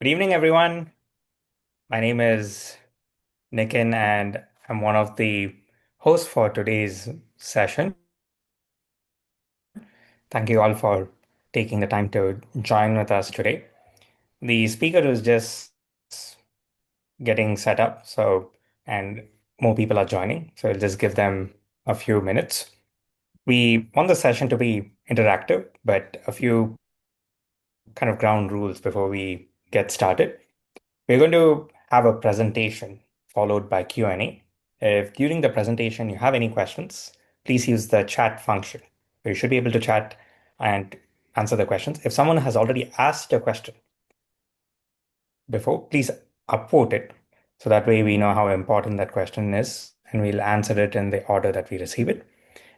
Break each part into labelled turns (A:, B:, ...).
A: Good evening, everyone. My name is Nikin, and I'm one of the hosts for today's session. Thank you all for taking the time to join with us today. The speaker is just getting set up, and more people are joining, so I'll just give them a few minutes. We want the session to be interactive, but a few kind of ground rules before we get started. We're going to have a presentation followed by Q&A. If during the presentation you have any questions, please use the chat function. You should be able to chat and answer the questions. If someone has already asked a question before, please upvote it so that way we know how important that question is and we'll answer it in the order that we receive it.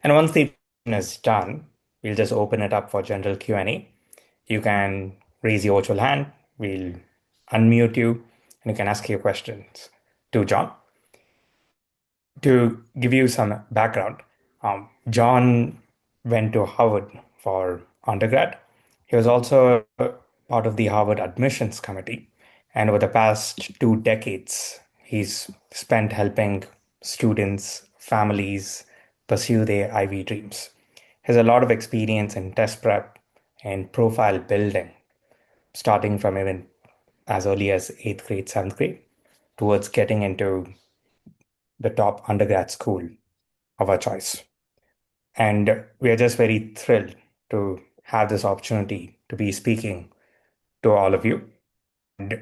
A: And once the presentation is done, we'll just open it up for general Q&A. You can raise your virtual hand, we'll unmute you, and you can ask your questions to John. To give you some background, John went to Harvard for undergrad. He was also part of the Harvard admissions committee. And over the past 2 decades, he's spent helping students, families pursue their Ivy dreams. He has a lot of experience in test prep and profile building, starting from even as early as 8th grade, 7th grade, towards getting into the top undergrad school of our choice. And we are just very thrilled to have this opportunity to be speaking to all of you. And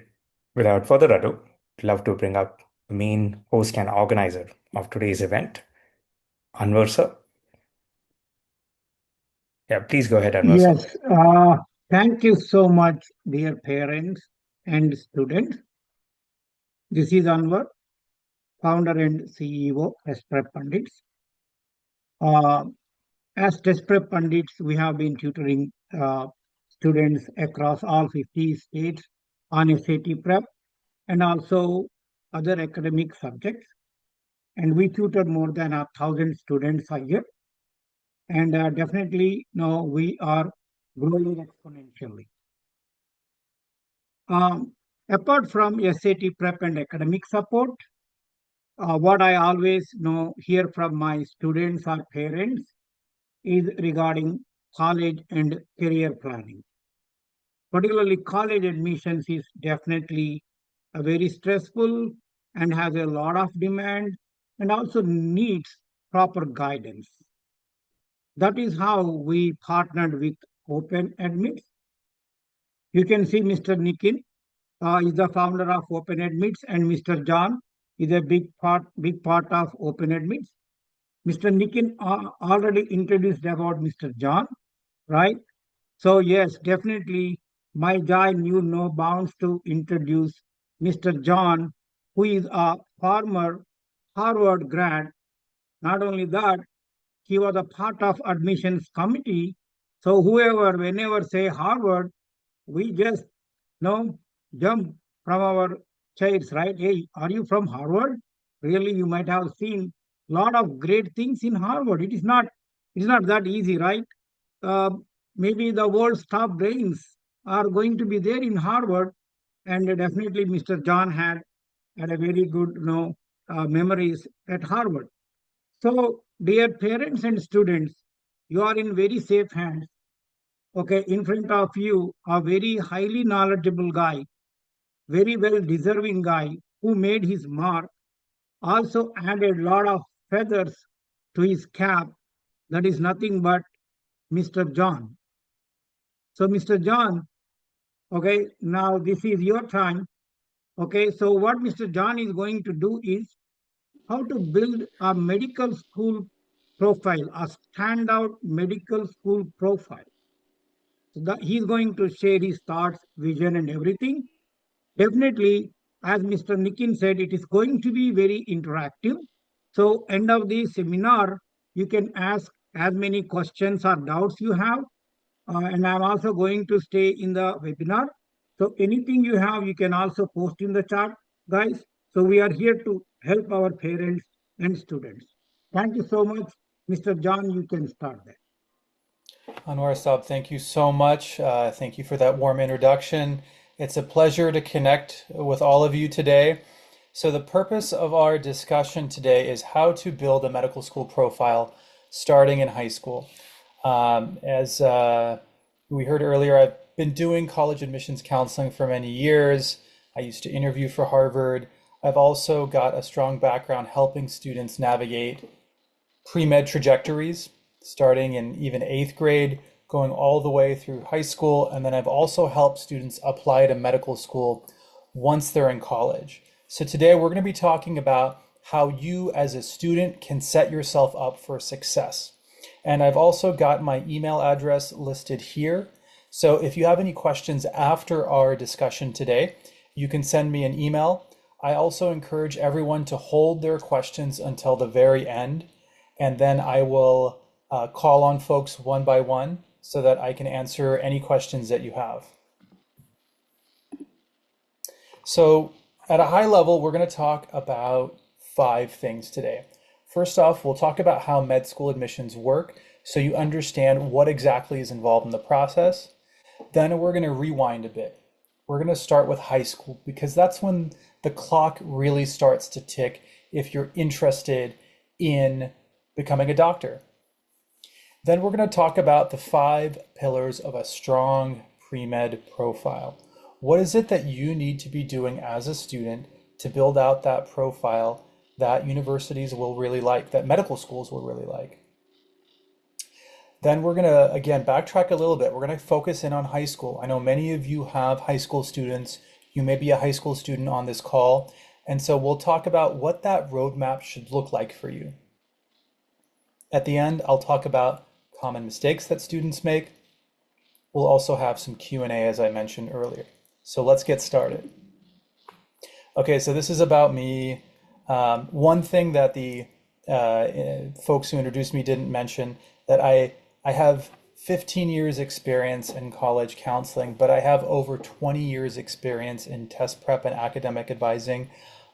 A: without further ado, I'd love to bring up the main host and organizer of today's event, Anwar sir. Yeah, please go ahead, Anwar sir.
B: Yes, thank you so much, dear parents and students. This is Anwar, founder and CEO, Express Pundits. Uh, as Express Pundits, we have been tutoring students across all 50 states on SAT prep and also other academic subjects. And we tutor more than 1,000 students a year. And definitely, no, we are growing exponentially. Um, Apart from SAT prep and academic support, what I always know hear from my students or parents is regarding college and career planning. Particularly, college admissions is definitely a very stressful and has a lot of demand and also needs proper guidance. That is how we partnered with Open Admits. You can see Mr. Nikin is the founder of Open Admits, and Mr. John is a big part of Open Admits. Mr. Nikin already introduced about Mr. John, right? So yes, definitely, my joy knew no bounds to introduce Mr. John, who is a former Harvard grad. Not only that, he was a part of admissions committee. So whoever, whenever say Harvard, we just no, jump from our chairs, right? Hey, are you from Harvard? Really, you might have seen a lot of great things in Harvard. It's not that easy, right? Uh, Maybe the world's top brains are going to be there in Harvard, and definitely Mr. John had a very good, memories at Harvard. So, dear parents and students, you are in very safe hands. Okay, in front of you, a very highly knowledgeable guy, very well deserving guy who made his mark, also added a lot of feathers to his cap. That is nothing but Mr. John. So, Mr. John, okay, now this is your time. Okay, so what Mr. John is going to do is how to build a medical school profile, a standout medical school profile. So that he's going to share his thoughts, vision, and everything. Definitely, as Mr. Nikin said, it is going to be very interactive. So, end of the seminar, you can ask as many questions or doubts you have. And I'm also going to stay in the webinar. So, anything you have, you can also post in the chat, guys. So, we are here to help our parents and students. Thank you so much. Mr. John, you can start there.
C: Anwar Saab, thank you so much. Thank you for that warm introduction. It's a pleasure to connect with all of you today. So, the purpose of our discussion today is how to build a medical school profile starting in high school. As we heard earlier, I've been doing college admissions counseling for many years. I used to interview for Harvard. I've also got a strong background helping students navigate pre-med trajectories, starting in even eighth grade, going all the way through high school. And then I've also helped students apply to medical school once they're in college. So today we're going to be talking about how you as a student can set yourself up for success. And I've also got my email address listed here. So if you have any questions after our discussion today, you can send me an email. I also encourage everyone to hold their questions until the very end, and then I will call on folks one by one so that I can answer any questions that you have. So at a high level, we're going to talk about 5 things today. First off, we'll talk about how med school admissions work so you understand what exactly is involved in the process. Then we're going to rewind a bit. We're going to start with high school because that's when the clock really starts to tick if you're interested in becoming a doctor. Then we're going to talk about the 5 pillars of a strong pre-med profile. What is it that you need to be doing as a student to build out that profile that universities will really like, that medical schools will really like? Then we're going to, again, backtrack a little bit. We're going to focus in on high school. I know many of you have high school students. You may be a high school student on this call. And so we'll talk about what that roadmap should look like for you. At the end, I'll talk about common mistakes that students make. We'll also have some Q&A, as I mentioned earlier. So let's get started. Okay, so this is about me. One thing that the folks who introduced me didn't mention, that I have 15 years experience in college counseling, but I have over 20 years experience in test prep and academic advising.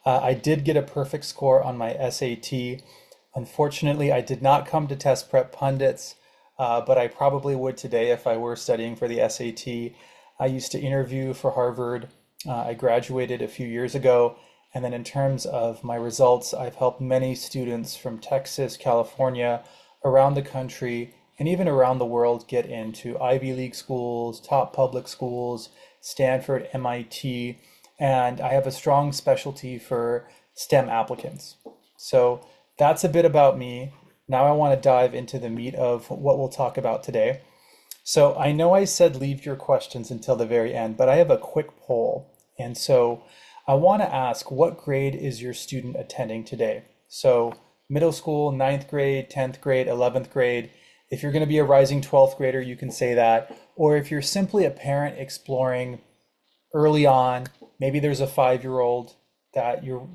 C: I did get a perfect score on my SAT. Unfortunately, I did not come to test prep Pundits, but I probably would today if I were studying for the SAT. I used to interview for Harvard. I graduated a few years ago. And then in terms of my results, I've helped many students from Texas, California, around the country, and even around the world get into Ivy League schools, top public schools, Stanford, MIT, and I have a strong specialty for STEM applicants. So that's a bit about me. Now I want to dive into the meat of what we'll talk about today. So I know I said leave your questions until the very end, but I have a quick poll. And so I want to ask, what grade is your student attending today? So middle school, 9th grade, 10th grade, 11th grade. If you're going to be a rising 12th grader, you can say that. Or if you're simply a parent exploring early on, maybe there's a 5-year-old that you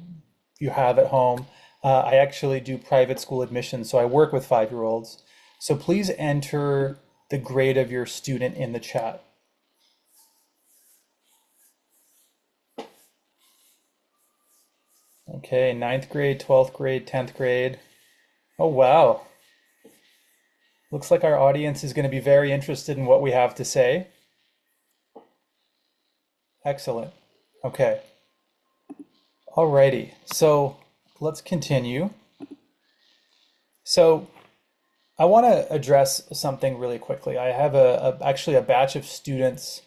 C: have at home. I actually do private school admissions, so I work with 5-year-olds. So please enter the grade of your student in the chat. Okay, 9th grade, 12th grade, 10th grade. Oh, wow. Looks like our audience is going to be very interested in what we have to say. Excellent. Okay. Alrighty, so let's continue. So I want to address something really quickly. I have actually a batch of students,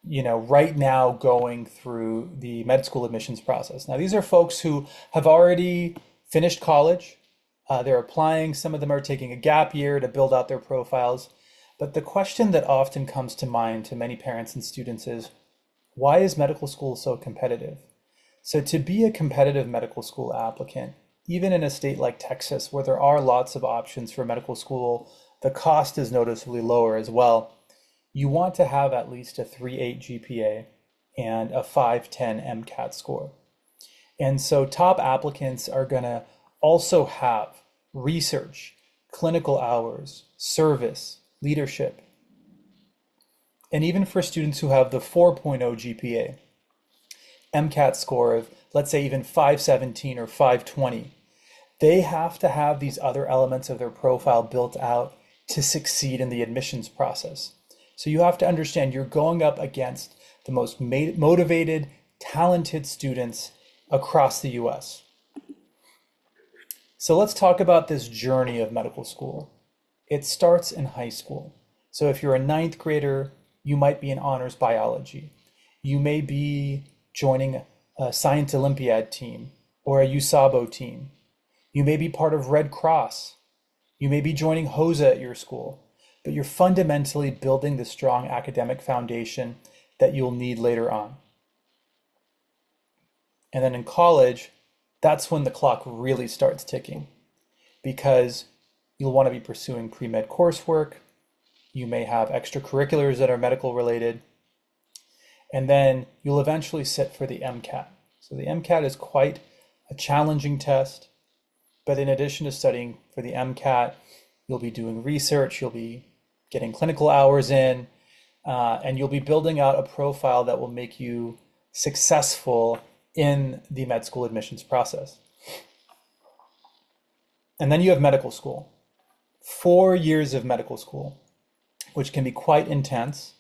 C: right now going through the med school admissions process. Now, these are folks who have already finished college. They're applying. Some of them are taking a gap year to build out their profiles. But the question that often comes to mind to many parents and students is, why is medical school so competitive? So to be a competitive medical school applicant, even in a state like Texas, where there are lots of options for medical school, the cost is noticeably lower as well. You want to have at least a 3.8 GPA and a 5.10 MCAT score. And so top applicants are going to also have research, clinical hours, service, leadership. And even for students who have the 4.0 GPA, MCAT score of, let's say, even 517 or 520, they have to have these other elements of their profile built out to succeed in the admissions process. So you have to understand you're going up against the most motivated, talented students across the US. So let's talk about this journey of medical school. It starts in high school. So if you're a ninth grader, you might be in honors biology. You may be joining a Science Olympiad team or a USABO team. You may be part of Red Cross. You may be joining HOSA at your school, but you're fundamentally building the strong academic foundation that you'll need later on. And then in college, that's when the clock really starts ticking, because you'll want to be pursuing pre-med coursework. You may have extracurriculars that are medical related, and then you'll eventually sit for the MCAT. So the MCAT is quite a challenging test, but in addition to studying for the MCAT, you'll be doing research, you'll be getting clinical hours in, and you'll be building out a profile that will make you successful in the med school admissions process. And then you have medical school. 4 years of medical school, which can be quite intense.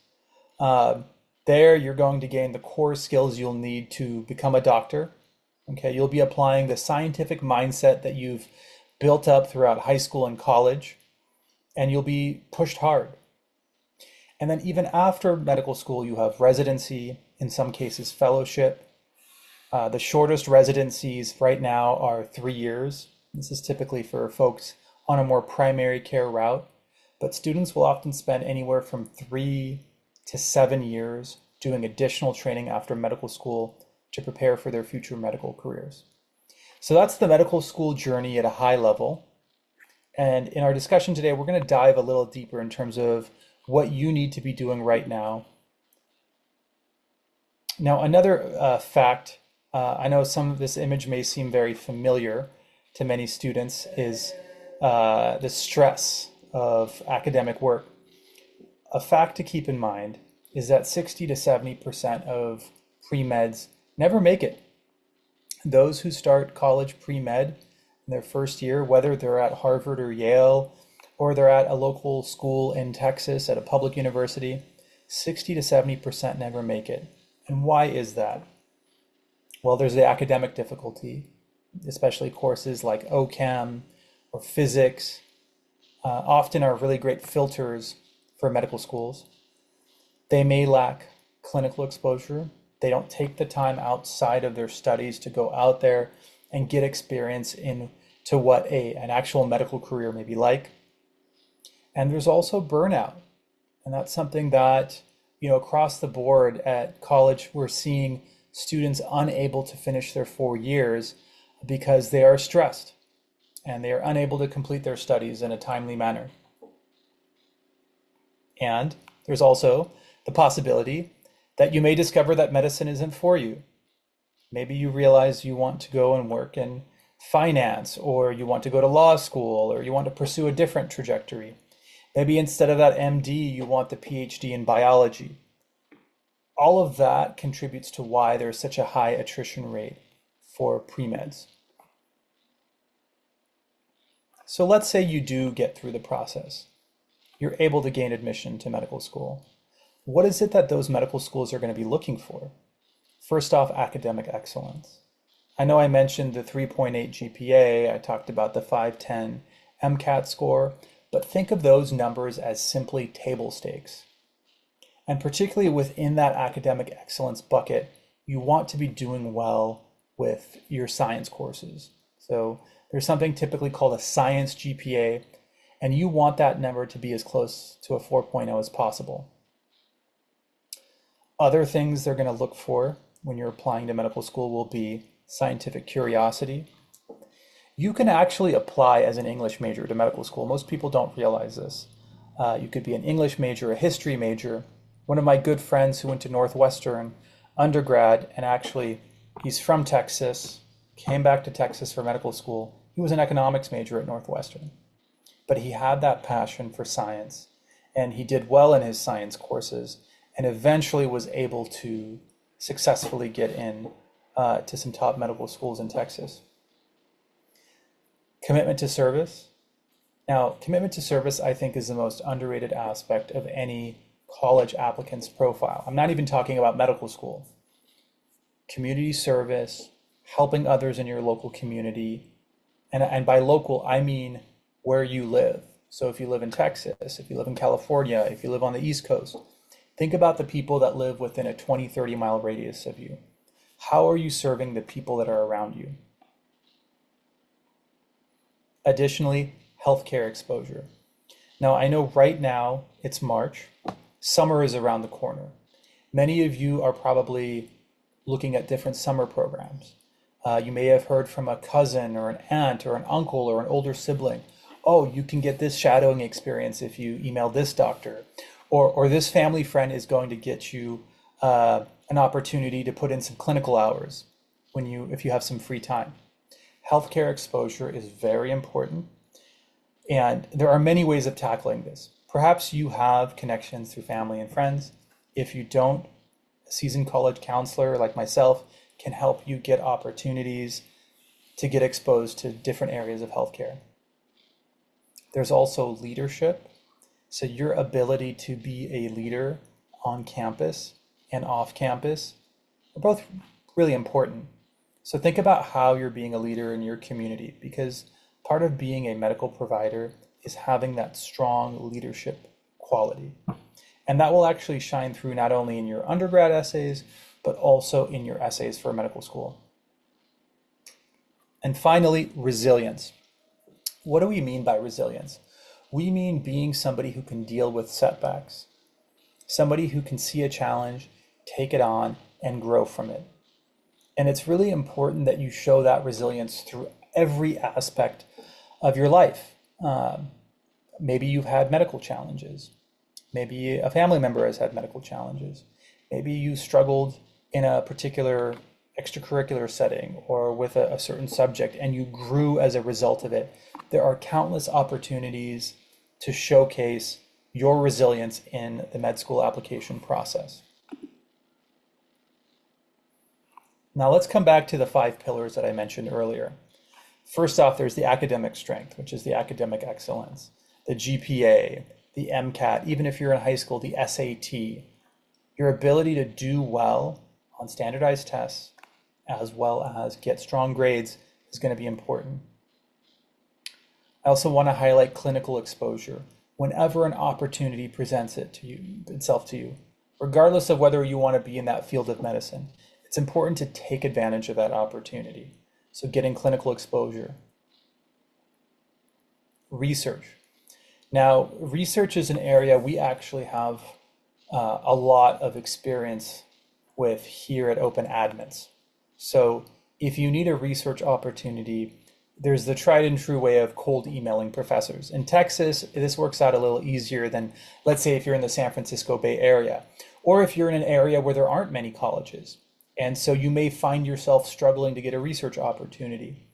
C: There, you're going to gain the core skills you'll need to become a doctor. Okay, you'll be applying the scientific mindset that you've built up throughout high school and college, and you'll be pushed hard. And then even after medical school, you have residency, in some cases fellowship. The shortest residencies right now are 3 years. This is typically for folks on a more primary care route, but students will often spend anywhere from 3 to 7 years doing additional training after medical school to prepare for their future medical careers. So that's the medical school journey at a high level. And in our discussion today, we're going to dive a little deeper in terms of what you need to be doing right now. Now, another fact, I know some of this image may seem very familiar to many students, is the stress of academic work. A fact to keep in mind is that 60 to 70% of pre-meds never make it. Those who start college pre-med in their first year, whether they're at Harvard or Yale, or they're at a local school in Texas at a public university, 60 to 70% never make it. And why is that? Well, there's the academic difficulty, especially courses like OChem or physics, often are really great filters for medical schools. They may lack clinical exposure. They don't take the time outside of their studies to go out there and get experience into what an actual medical career may be like. And there's also burnout. And that's something that, across the board at college, we're seeing students unable to finish their 4 years because they are stressed and they are unable to complete their studies in a timely manner. And there's also the possibility that you may discover that medicine isn't for you. Maybe you realize you want to go and work in finance, or you want to go to law school, or you want to pursue a different trajectory. Maybe instead of that MD, you want the PhD in biology. All of that contributes to why there's such a high attrition rate for pre-meds. So let's say you do get through the process. You're able to gain admission to medical school. What is it that those medical schools are going to be looking for? First off, academic excellence. I know I mentioned the 3.8 GPA, I talked about the 510 MCAT score, but think of those numbers as simply table stakes. And particularly within that academic excellence bucket, you want to be doing well with your science courses. So there's something typically called a science GPA, and you want that number to be as close to a 4.0 as possible. Other things they're going to look for when you're applying to medical school will be scientific curiosity. You can actually apply as an English major to medical school. Most people don't realize this. You could be an English major, a history major. One of my good friends who went to Northwestern undergrad, and actually he's from Texas, came back to Texas for medical school. He was an economics major at Northwestern, but he had that passion for science, and he did well in his science courses, and eventually was able to successfully get in to some top medical schools in Texas. Commitment to service. Now, commitment to service, I think, is the most underrated aspect of any college applicants profile. I'm not even talking about medical school. Community service, helping others in your local community. And by local, I mean where you live. So if you live in Texas, if you live in California, if you live on the East Coast, think about the people that live within a 20, 30-mile radius of you. How are you serving the people that are around you? Additionally, healthcare exposure. Now, I know right now it's March. Summer is around the corner. Many of you are probably looking at different summer programs. You may have heard from a cousin or an aunt or an uncle or an older sibling. Oh, you can get this shadowing experience if you email this doctor. Or this family friend is going to get you an opportunity to put in some clinical hours if you have some free time. Healthcare exposure is very important. And there are many ways of tackling this. Perhaps you have connections through family and friends. If you don't, a seasoned college counselor like myself can help you get opportunities to get exposed to different areas of healthcare. There's also leadership. So your ability to be a leader on campus and off campus are both really important. So think about how you're being a leader in your community, because part of being a medical provider is having that strong leadership quality. And that will actually shine through not only in your undergrad essays, but also in your essays for medical school. And finally, resilience. What do we mean by resilience? We mean being somebody who can deal with setbacks, somebody who can see a challenge, take it on, and grow from it. And it's really important that you show that resilience through every aspect of your life. Maybe you've had medical challenges. Maybe a family member has had medical challenges. Maybe you struggled in a particular extracurricular setting or with a certain subject and you grew as a result of it. There are countless opportunities to showcase your resilience in the med school application process. Now let's come back to the 5 pillars that I mentioned earlier. First off, there's the academic strength, which is the academic excellence, the GPA, the MCAT, even if you're in high school, the SAT. Your ability to do well on standardized tests, as well as get strong grades, is going to be important. I also want to highlight clinical exposure. Whenever an opportunity presents itself to you, regardless of whether you want to be in that field of medicine, it's important to take advantage of that opportunity. So getting clinical exposure. Research. Now, research is an area we actually have a lot of experience with here at Open Admins. So if you need a research opportunity, there's the tried and true way of cold emailing professors. In Texas, this works out a little easier than, let's say, if you're in the San Francisco Bay Area, or if you're in an area where there aren't many colleges. And so you may find yourself struggling to get a research opportunity.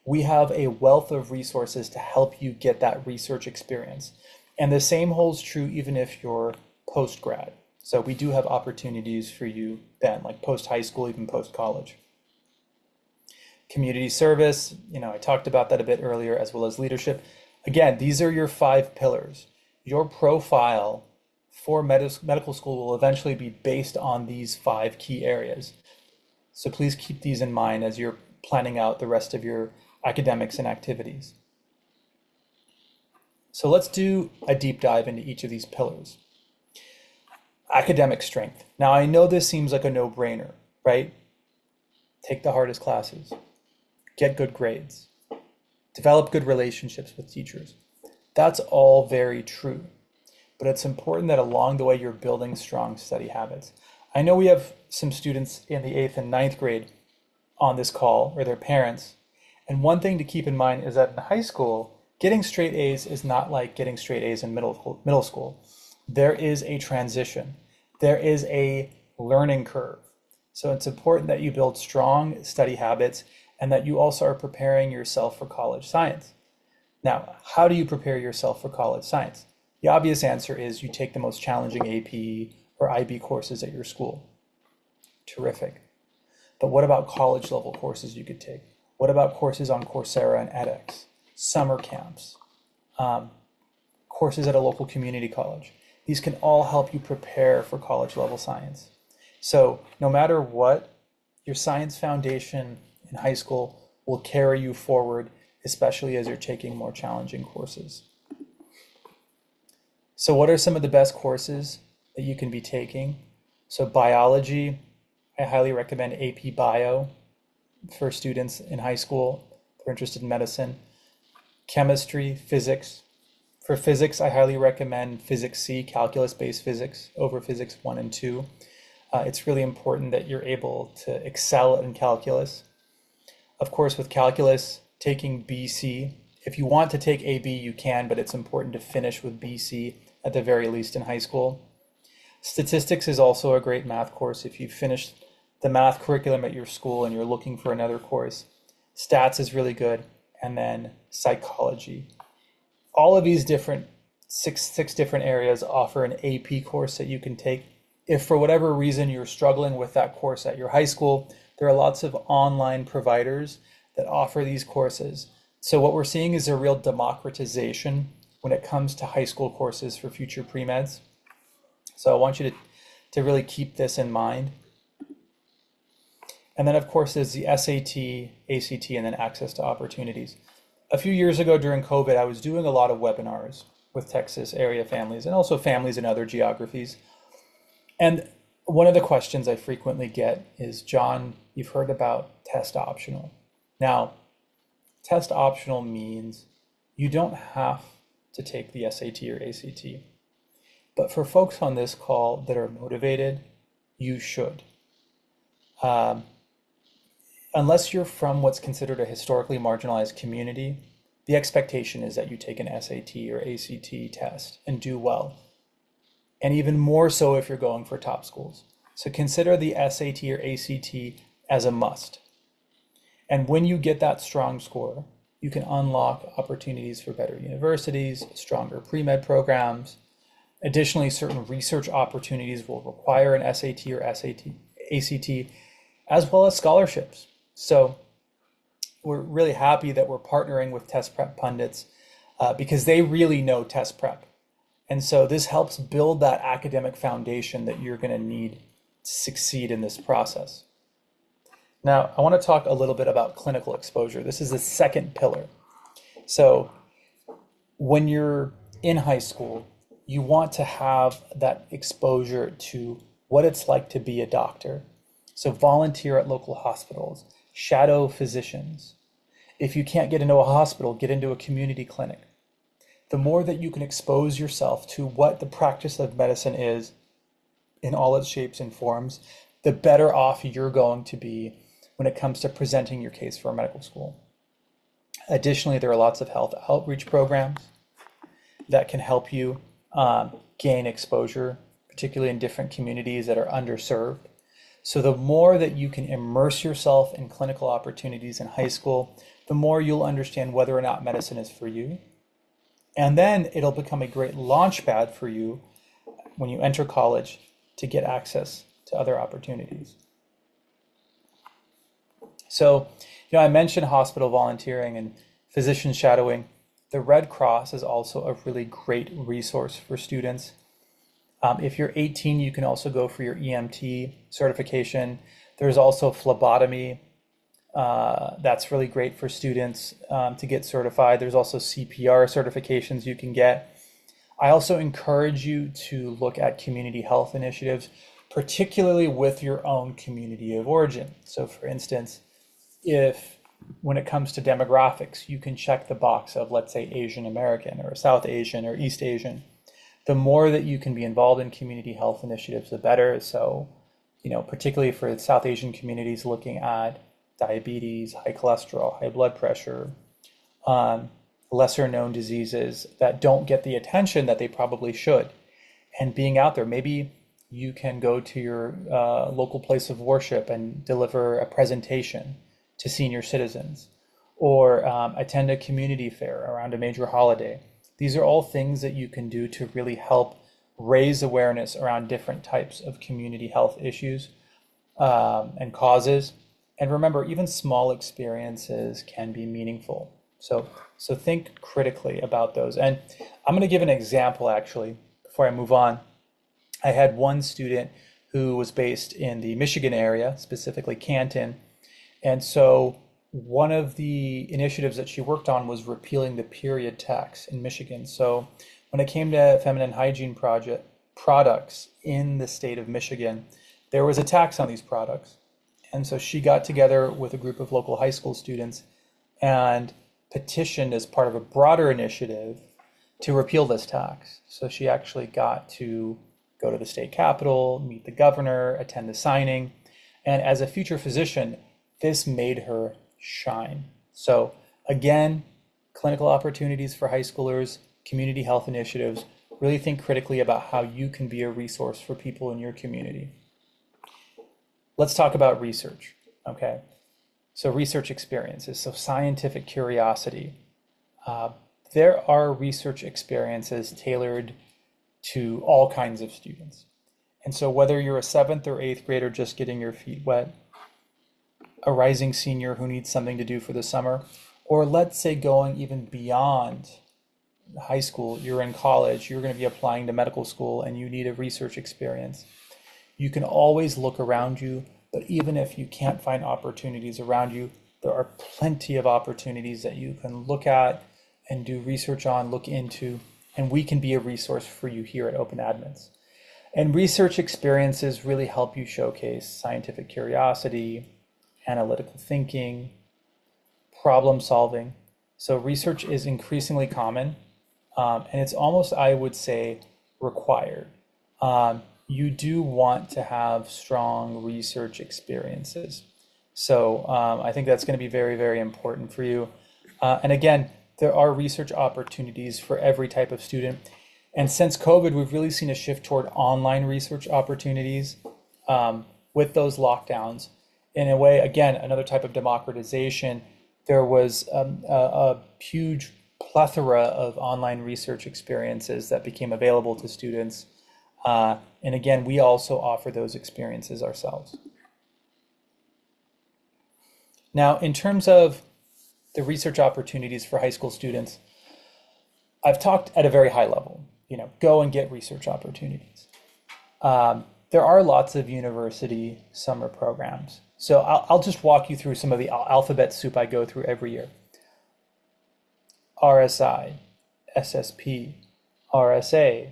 C: We have a wealth of resources to help you get that research experience. And the same holds true even if you're post-grad. So we do have opportunities for you then, like post-high school, even post-college. Community service, I talked about that a bit earlier, as well as leadership. Again, these are your 5 pillars. Your profile for medical school will eventually be based on these 5 key areas. So please keep these in mind as you're planning out the rest of your academics and activities. So let's do a deep dive into each of these pillars. Academic strength. Now, I know this seems like a no-brainer, right? Take the hardest classes, get good grades, develop good relationships with teachers. That's all very true, but it's important that along the way you're building strong study habits. I know we have some students in the 8th and 9th grade on this call, or their parents, and one thing to keep in mind is that in high school, getting straight A's is not like getting straight A's in middle school. There is a transition. There is a learning curve. So it's important that you build strong study habits and that you also are preparing yourself for college science. Now, how do you prepare yourself for college science? The obvious answer is you take the most challenging AP or IB courses at your school. Terrific. But what about college level courses you could take? What about courses on Coursera and edX, summer camps, courses at a local community college? These can all help you prepare for college level science. So no matter what, your science foundation in high school will carry you forward, especially as you're taking more challenging courses. So what are some of the best courses that you can be taking? So biology, I highly recommend AP Bio for students in high school who are interested in medicine. Chemistry, physics. For physics, I highly recommend Physics C, calculus-based physics, over Physics 1 and 2. It's really important that you're able to excel in calculus. Of course, with calculus, taking BC. If you want to take AB, you can, but it's important to finish with BC at the very least in high school. Statistics is also a great math course. If you finished the math curriculum at your school and you're looking for another course, stats is really good. And then psychology. All of these different six different areas offer an AP course that you can take. If for whatever reason you're struggling with that course at your high school, there are lots of online providers that offer these courses. So what we're seeing is a real democratization when it comes to high school courses for future pre-meds. So I want you to really keep this in mind. And then of course there's the SAT, ACT, and then access to opportunities. A few years ago during COVID, I was doing a lot of webinars with Texas area families and also families in other geographies. And one of the questions I frequently get is, John, you've heard about test optional. Now, test optional means you don't have to take the SAT or ACT. But for folks on this call that are motivated, you should. Unless you're from what's considered a historically marginalized community, the expectation is that you take an SAT or ACT test and do well. And even more so if you're going for top schools. So consider the SAT or ACT as a must. And when you get that strong score, you can unlock opportunities for better universities, stronger pre-med programs. Additionally, certain research opportunities will require an SAT or ACT, as well as scholarships. So we're really happy that we're partnering with Test Prep Pundits because they really know test prep. And so this helps build that academic foundation that you're going to need to succeed in this process. Now, I want to talk a little bit about clinical exposure. This is the second pillar. So when you're in high school, you want to have that exposure to what it's like to be a doctor. So volunteer at local hospitals, shadow physicians. If you can't get into a hospital, get into a community clinic. The more that you can expose yourself to what the practice of medicine is in all its shapes and forms, the better off you're going to be when it comes to presenting your case for a medical school. Additionally, there are lots of health outreach programs that can help you gain exposure, particularly in different communities that are underserved. So the more that you can immerse yourself in clinical opportunities in high school, the more you'll understand whether or not medicine is for you. And then it'll become a great launch pad for you when you enter college to get access to other opportunities. So, I mentioned hospital volunteering and physician shadowing. The Red Cross is also a really great resource for students. If you're 18, you can also go for your EMT certification. There's also phlebotomy. That's really great for students to get certified. There's also CPR certifications you can get. I also encourage you to look at community health initiatives, particularly with your own community of origin. So for instance, if when it comes to demographics, you can check the box of, let's say, Asian American or South Asian or East Asian. The more that you can be involved in community health initiatives, the better. So, particularly for South Asian communities looking at diabetes, high cholesterol, high blood pressure, lesser known diseases that don't get the attention that they probably should. And being out there, maybe you can go to your local place of worship and deliver a presentation to senior citizens, or attend a community fair around a major holiday. These are all things that you can do to really help raise awareness around different types of community health issues and causes. And remember, even small experiences can be meaningful. So think critically about those. And I'm going to give an example, actually, before I move on, I had one student who was based in the Michigan area, specifically Canton. And so one of the initiatives that she worked on was repealing the period tax in Michigan. So when it came to feminine hygiene products in the state of Michigan, there was a tax on these products. And so she got together with a group of local high school students and petitioned as part of a broader initiative to repeal this tax. So she actually got to go to the state capitol, meet the governor, attend the signing. And as a future physician, this made her shine. So again, clinical opportunities for high schoolers, community health initiatives, really think critically about how you can be a resource for people in your community. Let's talk about research, okay? So research experiences, so scientific curiosity. There are research experiences tailored to all kinds of students. And so whether you're a 7th or 8th grader just getting your feet wet, a rising senior who needs something to do for the summer, or let's say going even beyond high school, you're in college, you're going to be applying to medical school and you need a research experience. You can always look around you, but even if you can't find opportunities around you, there are plenty of opportunities that you can look at and do research on, look into, and we can be a resource for you here at Open Admins. And research experiences really help you showcase scientific curiosity, analytical thinking, problem solving. So research is increasingly common, and it's almost, I would say, required. You do want to have strong research experiences. So I think that's going to be very, very important for you. And again, there are research opportunities for every type of student. And since COVID, we've really seen a shift toward online research opportunities with those lockdowns. In a way, again, another type of democratization. There was a huge plethora of online research experiences that became available to students. And again, we also offer those experiences ourselves. Now, in terms of the research opportunities for high school students, I've talked at a very high level, go and get research opportunities. There are lots of university summer programs. So I'll just walk you through some of the alphabet soup I go through every year. RSI, SSP, RSA,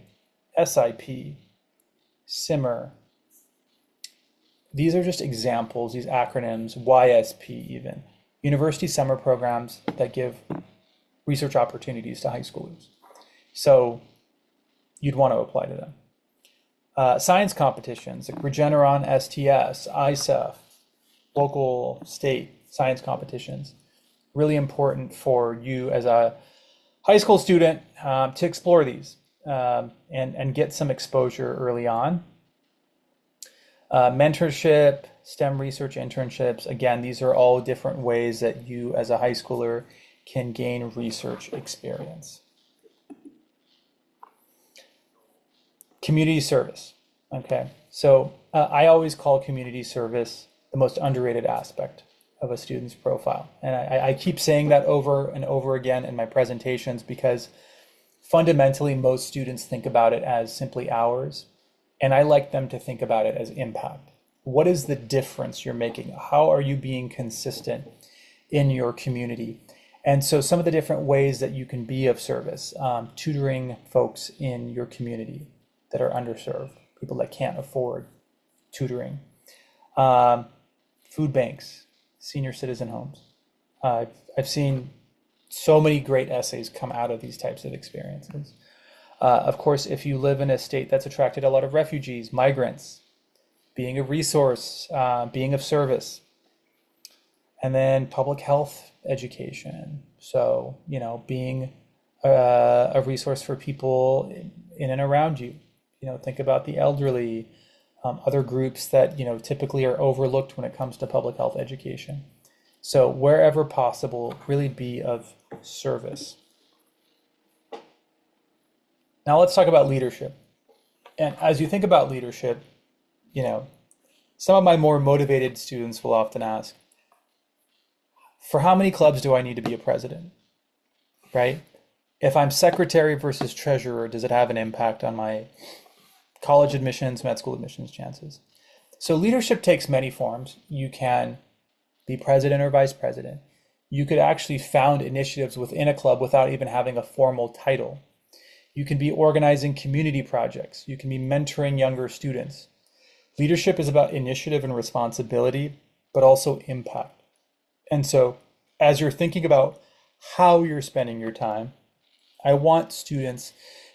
C: SIP, SIMMER. These are just examples, these acronyms, YSP even. University summer programs that give research opportunities to high schoolers. So you'd want to apply to them. Science competitions like Regeneron STS, ISEF, local, state science competitions. Really important for you as a high school student to explore these and get some exposure early on. Mentorship, STEM research internships. Again, these are all different ways that you as a high schooler can gain research experience. Community service. Okay, so I always call community service the most underrated aspect of a student's profile. And I keep saying that over and over again in my presentations because fundamentally most students think about it as simply hours. And I like them to think about it as impact. What is the difference you're making? How are you being consistent in your community? And so some of the different ways that you can be of service, tutoring folks in your community that are underserved, people that can't afford tutoring, food banks, senior citizen homes. I've seen so many great essays come out of these types of experiences. Of course, if you live in a state that's attracted a lot of refugees, migrants, being a resource, being of service. And then public health education. So, being a resource for people in and around you. Think about the elderly, other groups that, typically are overlooked when it comes to public health education. So wherever possible, really be of service. Now let's talk about leadership. And as you think about leadership, some of my more motivated students will often ask, for how many clubs do I need to be a president, right? If I'm secretary versus treasurer, does it have an impact on my college admissions, med school admissions chances? So leadership takes many forms. You can be president or vice president. You could actually found initiatives within a club without even having a formal title. You can be organizing community projects. You can be mentoring younger students. Leadership is about initiative and responsibility, but also impact. And so, as you're thinking about how you're spending your time, I want students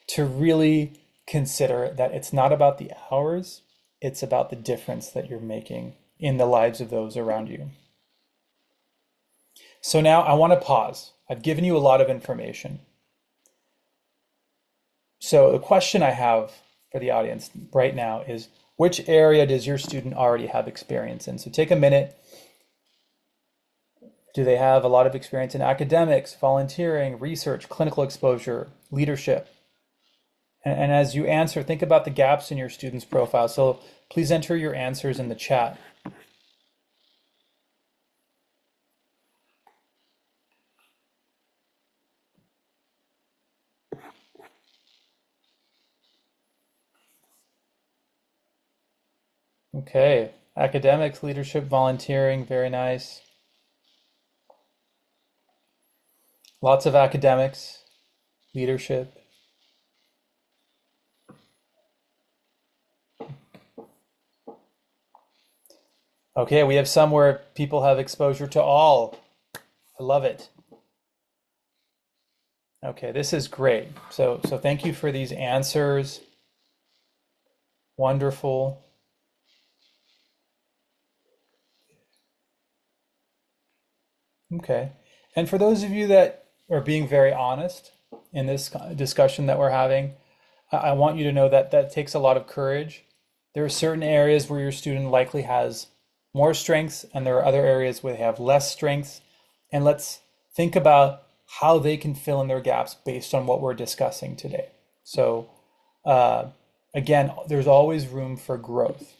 C: to really consider that it's not about the hours, it's about the difference that you're making in the lives of those around you. So now I want to pause. I've given you a lot of information. So the question I have for the audience right now is, which area does your student already have experience in? So take a minute. Do they have a lot of experience in academics, volunteering, research, clinical exposure, leadership? And as you answer, think about the gaps in your student's profile. So please enter your answers in the chat. Okay, academics, leadership, volunteering, very nice. Lots of academics, leadership. Okay, we have some where people have exposure to all. I love it. Okay, this is great. So thank you for these answers. Wonderful. Okay. And for those of you that are being very honest in this discussion that we're having, I want you to know that that takes a lot of courage. There are certain areas where your student likely has more strengths, and there are other areas where they have less strengths. And let's think about how they can fill in their gaps based on what we're discussing today. So again, there's always room for growth.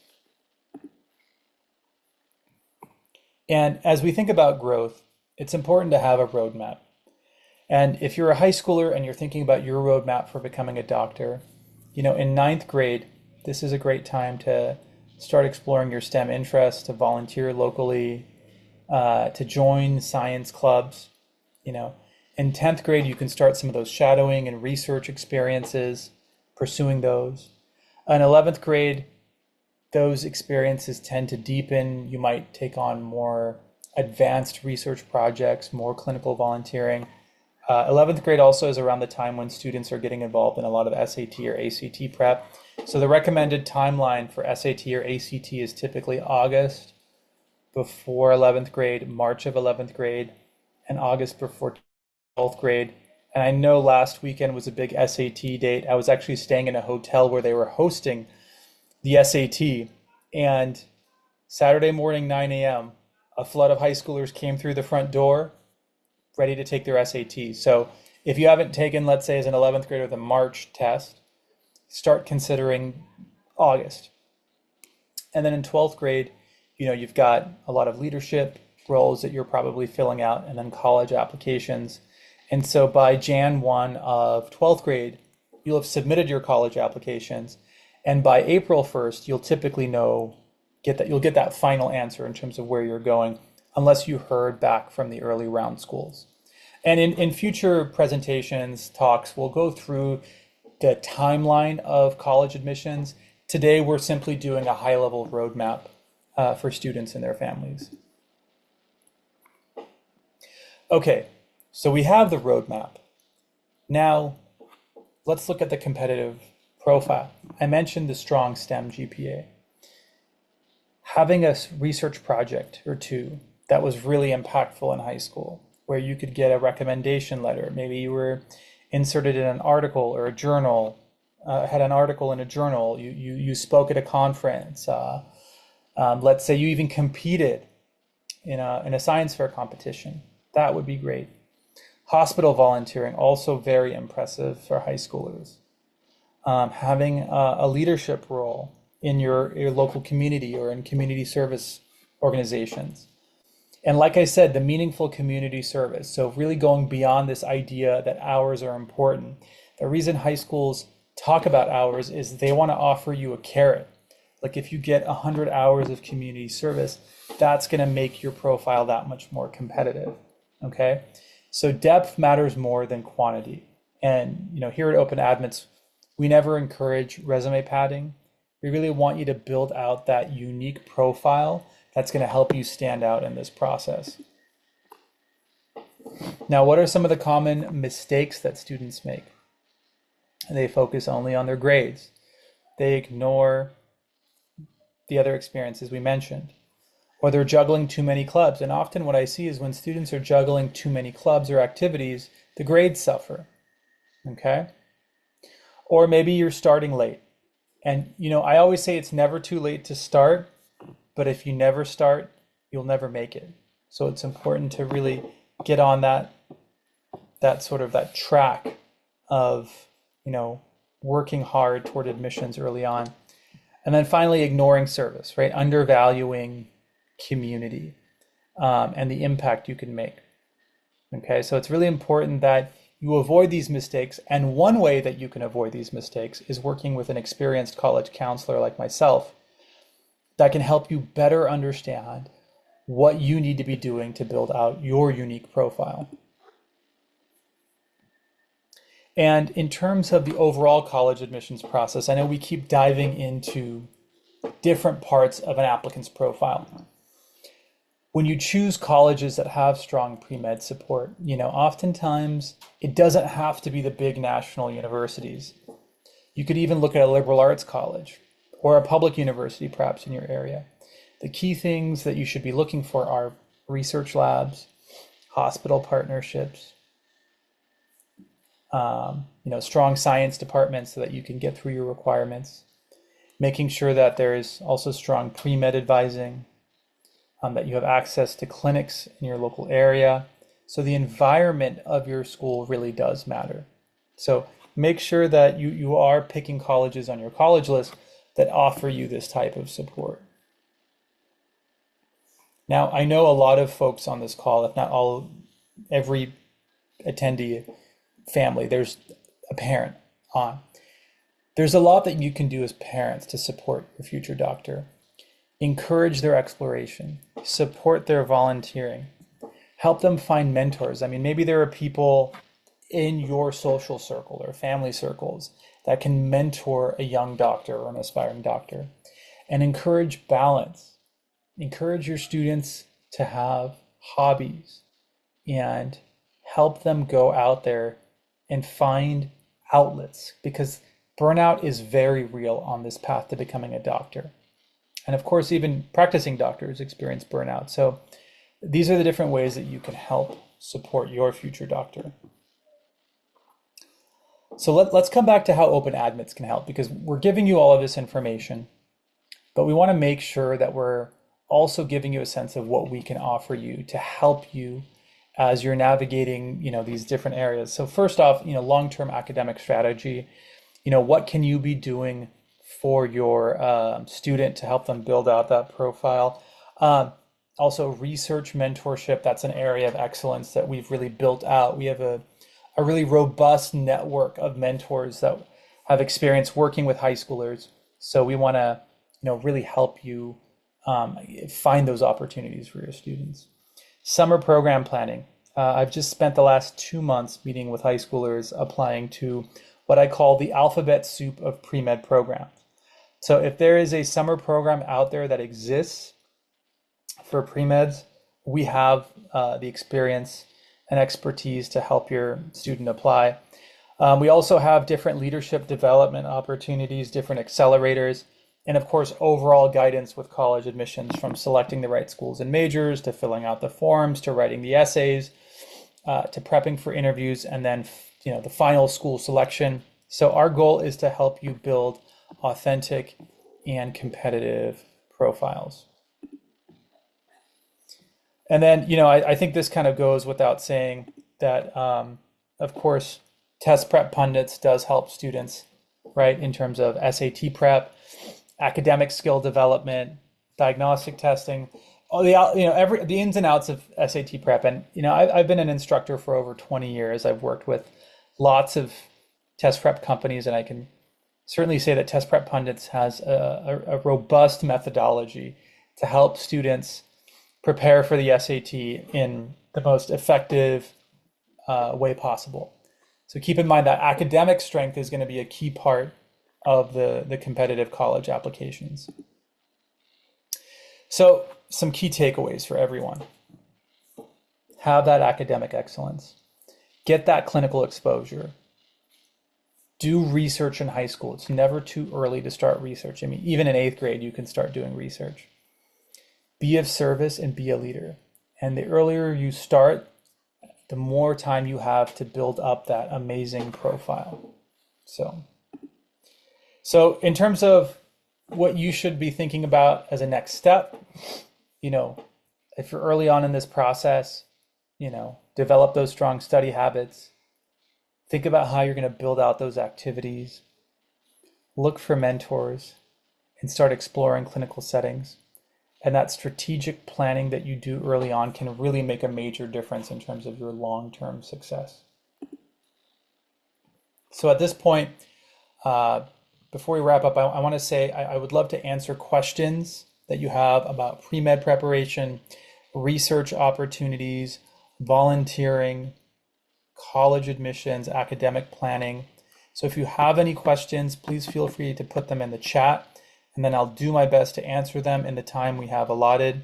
C: And as we think about growth, it's important to have a roadmap. And if you're a high schooler and you're thinking about your roadmap for becoming a doctor, you know, in ninth grade, this is a great time to start exploring your STEM interests, to volunteer locally, to join science clubs. You know, in 10th grade, you can start some of those shadowing and research experiences, pursuing those. In 11th grade, those experiences tend to deepen. You might take on more advanced research projects, more clinical volunteering. 11th grade also is around the time when students are getting involved in a lot of SAT or ACT prep. So the recommended timeline for SAT or ACT is typically August before 11th grade, March of 11th grade, and August before 12th grade. And I know last weekend was a big SAT date. I was actually staying in a hotel where they were hosting the SAT, and Saturday morning, 9 a.m., a flood of high schoolers came through the front door ready to take their SATs. So if you haven't taken, let's say, as an 11th grader, the March test, start considering August. And then in 12th grade, you know, you've got a lot of leadership roles that you're probably filling out, and then college applications. And so by Jan 1 of 12th grade, you'll have submitted your college applications. And by April 1st, you'll typically you'll get that final answer in terms of where you're going, unless you heard back from the early round schools. And in future presentations, talks, we'll go through the timeline of college admissions. Today, we're simply doing a high-level roadmap for students and their families. Okay, so we have the roadmap. Now, let's look at the competitive profile. I mentioned the strong STEM GPA. Having a research project or two that was really impactful in high school, where you could get a recommendation letter. Maybe you were inserted in an article or a journal, had an article in a journal, you spoke at a conference. Let's say you even competed in a science fair competition. That would be great. Hospital volunteering, also very impressive for high schoolers. Having a leadership role in your local community or in community service organizations. And like I said, the meaningful community service. So really going beyond this idea that hours are important. The reason high schools talk about hours is they want to offer you a carrot. Like if you get 100 hours of community service, that's going to make your profile that much more competitive. Okay. So depth matters more than quantity. And here at Open Admits, we never encourage resume padding. We really want you to build out that unique profile that's going to help you stand out in this process. Now, what are some of the common mistakes that students make? They focus only on their grades. They ignore the other experiences we mentioned. Or they're juggling too many clubs. And often what I see is when students are juggling too many clubs or activities, the grades suffer. Okay? Or maybe you're starting late. And I always say it's never too late to start, but if you never start, you'll never make it. So it's important to really get on that track of, working hard toward admissions early on. And then finally, ignoring service, right? Undervaluing community and the impact you can make. Okay, so it's really important that you avoid these mistakes. And one way that you can avoid these mistakes is working with an experienced college counselor like myself that can help you better understand what you need to be doing to build out your unique profile. And in terms of the overall college admissions process, I know we keep diving into different parts of an applicant's profile. When you choose colleges that have strong pre-med support, oftentimes it doesn't have to be the big national universities. You could even look at a liberal arts college or a public university perhaps in your area. The key things that you should be looking for are research labs, hospital partnerships, strong science departments so that you can get through your requirements, making sure that there is also strong pre-med advising, that you have access to clinics in your local area. So the environment of your school really does matter. So make sure that you are picking colleges on your college list that offer you this type of support. Now, I know a lot of folks on this call, if not all, every attendee family, there's a parent on. There's a lot that you can do as parents to support your future doctor. Encourage their exploration, support their volunteering, help them find mentors. I mean, maybe there are people in your social circle or family circles that can mentor a young doctor or an aspiring doctor, and encourage balance. Encourage your students to have hobbies and help them go out there and find outlets, because burnout is very real on this path to becoming a doctor. And of course, even practicing doctors experience burnout. So these are the different ways that you can help support your future doctor. So let's come back to how Open Admits can help, because we're giving you all of this information, but we want to make sure that we're also giving you a sense of what we can offer you to help you as you're navigating, these different areas. So first off, long-term academic strategy, what can you be doing for your student to help them build out that profile? Also research mentorship, that's an area of excellence that we've really built out. We have a really robust network of mentors that have experience working with high schoolers. So we want to, really help you find those opportunities for your students. Summer program planning. I've just spent the last 2 months meeting with high schoolers applying to what I call the alphabet soup of pre-med programs. So if there is a summer program out there that exists for pre-meds, we have the experience and expertise to help your student apply. We also have different leadership development opportunities, different accelerators, and of course, overall guidance with college admissions, from selecting the right schools and majors, to filling out the forms, to writing the essays, to prepping for interviews, and then the final school selection. So our goal is to help you build authentic and competitive profiles. And then, I think this kind of goes without saying that, of course, Test Prep Pundits does help students, right, in terms of SAT prep, academic skill development, diagnostic testing. all the every the ins and outs of SAT prep, and I've been an instructor for over 20 years. I've worked with lots of test prep companies, and I can certainly say that Test Prep Pundits has a robust methodology to help students prepare for the SAT in the most effective way possible. So keep in mind that academic strength is going to be a key part of the competitive college applications. So some key takeaways for everyone. Have that academic excellence. Get that clinical exposure. Do research in high school. It's never too early to start research. I mean, even in 8th grade, you can start doing research. Be of service and be a leader. And the earlier you start, the more time you have to build up that amazing profile. So in terms of what you should be thinking about as a next step, if you're early on in this process, develop those strong study habits. Think about how you're going to build out those activities. Look for mentors and start exploring clinical settings. And that strategic planning that you do early on can really make a major difference in terms of your long-term success. So at this point, before we wrap up, I want to say I would love to answer questions that you have about pre-med preparation, research opportunities, volunteering, college admissions, academic planning. So if you have any questions, please feel free to put them in the chat, and then I'll do my best to answer them in the time we have allotted.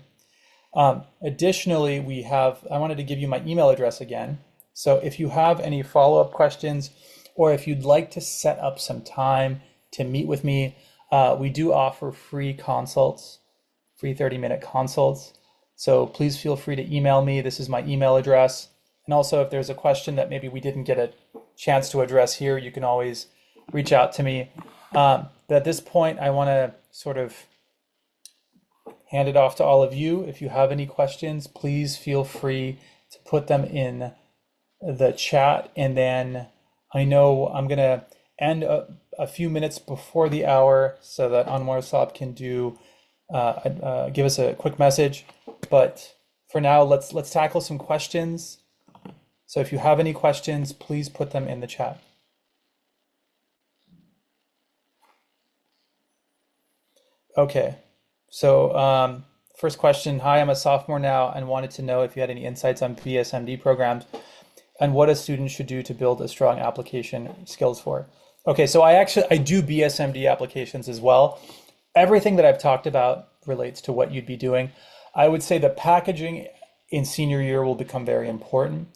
C: Additionally, I wanted to give you my email address again. So if you have any follow-up questions, or if you'd like to set up some time to meet with me, we do offer free consults, free 30-minute consults. So please feel free to email me. This is my email address. And also, if there's a question that maybe we didn't get a chance to address here, you can always reach out to me. But at this point, I want to sort of hand it off to all of you. If you have any questions, please feel free to put them in the chat. And then I know I'm going to end a few minutes before the hour so that Anwar Saab can give us a quick message. But for now, let's tackle some questions. So if you have any questions, please put them in the chat. Okay, so first question. Hi, I'm a sophomore now and wanted to know if you had any insights on BSMD programs and what a student should do to build a strong application skills for. Okay, so I do BSMD applications as well. Everything that I've talked about relates to what you'd be doing. I would say the packaging in senior year will become very important.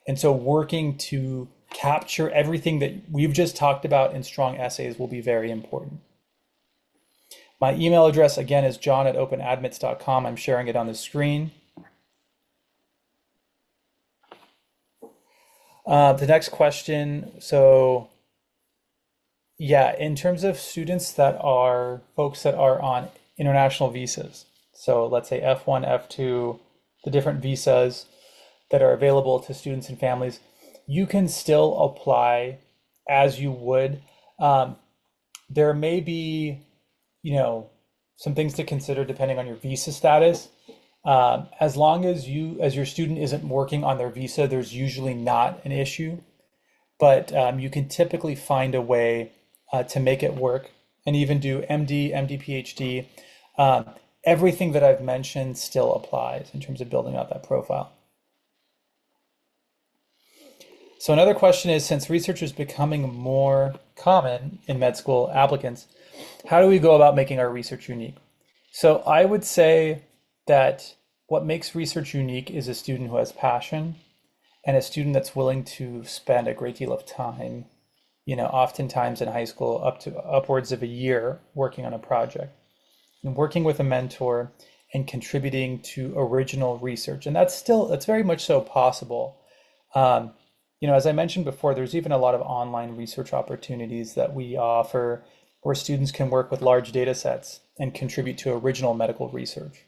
C: And so working to capture everything that we've just talked about in strong essays will be very important. My email address, again, is john@openadmits.com. I'm sharing it on the screen. The next question. So yeah, in terms of folks that are on international visas, so let's say F1, F2, the different visas that are available to students and families, you can still apply as you would. There may be, some things to consider depending on your visa status. As long as your student isn't working on their visa, there's usually not an issue. But you can typically find a way to make it work and even do MD, PhD. Everything that I've mentioned still applies in terms of building out that profile. So another question is, since research is becoming more common in med school applicants, how do we go about making our research unique? So I would say that what makes research unique is a student who has passion and a student that's willing to spend a great deal of time, oftentimes in high school up to upwards of a year working on a project and working with a mentor and contributing to original research. And that's very much so possible. As I mentioned before, there's even a lot of online research opportunities that we offer where students can work with large data sets and contribute to original medical research.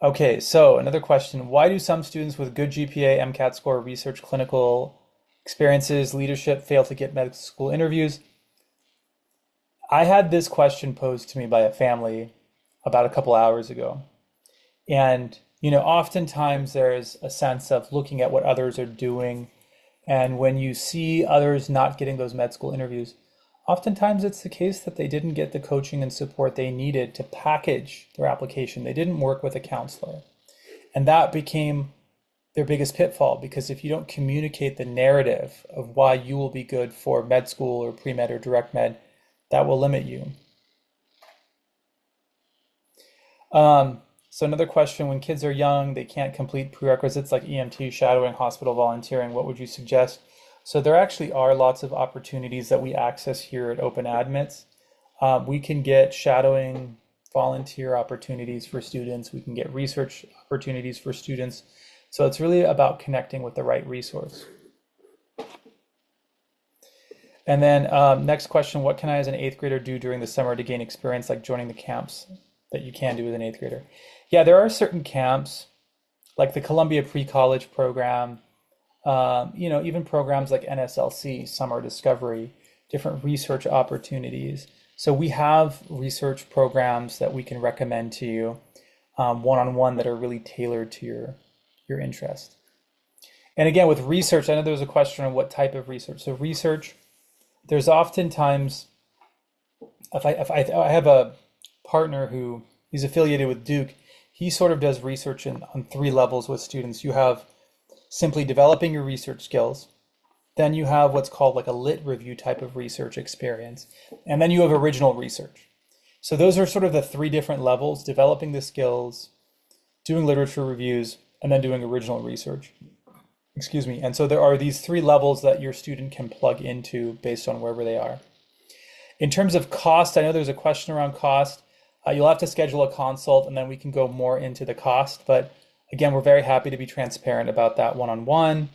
C: Okay, so another question. Why do some students with good GPA, MCAT score, research, clinical experiences, leadership fail to get medical school interviews? I had this question posed to me by a family about a couple hours ago. And, oftentimes there's a sense of looking at what others are doing. And when you see others not getting those med school interviews, oftentimes it's the case that they didn't get the coaching and support they needed to package their application. They didn't work with a counselor. And that became their biggest pitfall, because if you don't communicate the narrative of why you will be good for med school or pre-med or direct med, that will limit you. So another question, when kids are young, they can't complete prerequisites like EMT, shadowing, hospital volunteering, what would you suggest? So there actually are lots of opportunities that we access here at Open Admits. We can get shadowing, volunteer opportunities for students. We can get research opportunities for students. So it's really about connecting with the right resource. And then next question, what can I as an 8th grader do during the summer to gain experience, like joining the camps that you can do as an 8th grader? Yeah, there are certain camps like the Columbia Pre-College program, even programs like NSLC, Summer Discovery, different research opportunities. So we have research programs that we can recommend to you one-on-one that are really tailored to your interest. And again, with research, I know there was a question on what type of research. So research, there's oftentimes, if I have a partner who he's affiliated with Duke, he sort of does research on 3 levels with students. You have simply developing your research skills. Then you have what's called like a lit review type of research experience. And then you have original research. So those are sort of the 3 different levels: developing the skills, doing literature reviews, and then doing original research. Excuse me. And so there are these 3 levels that your student can plug into based on wherever they are. In terms of cost, I know there's a question around cost. You'll have to schedule a consult, and then we can go more into the cost. But again, we're very happy to be transparent about that one-on-one.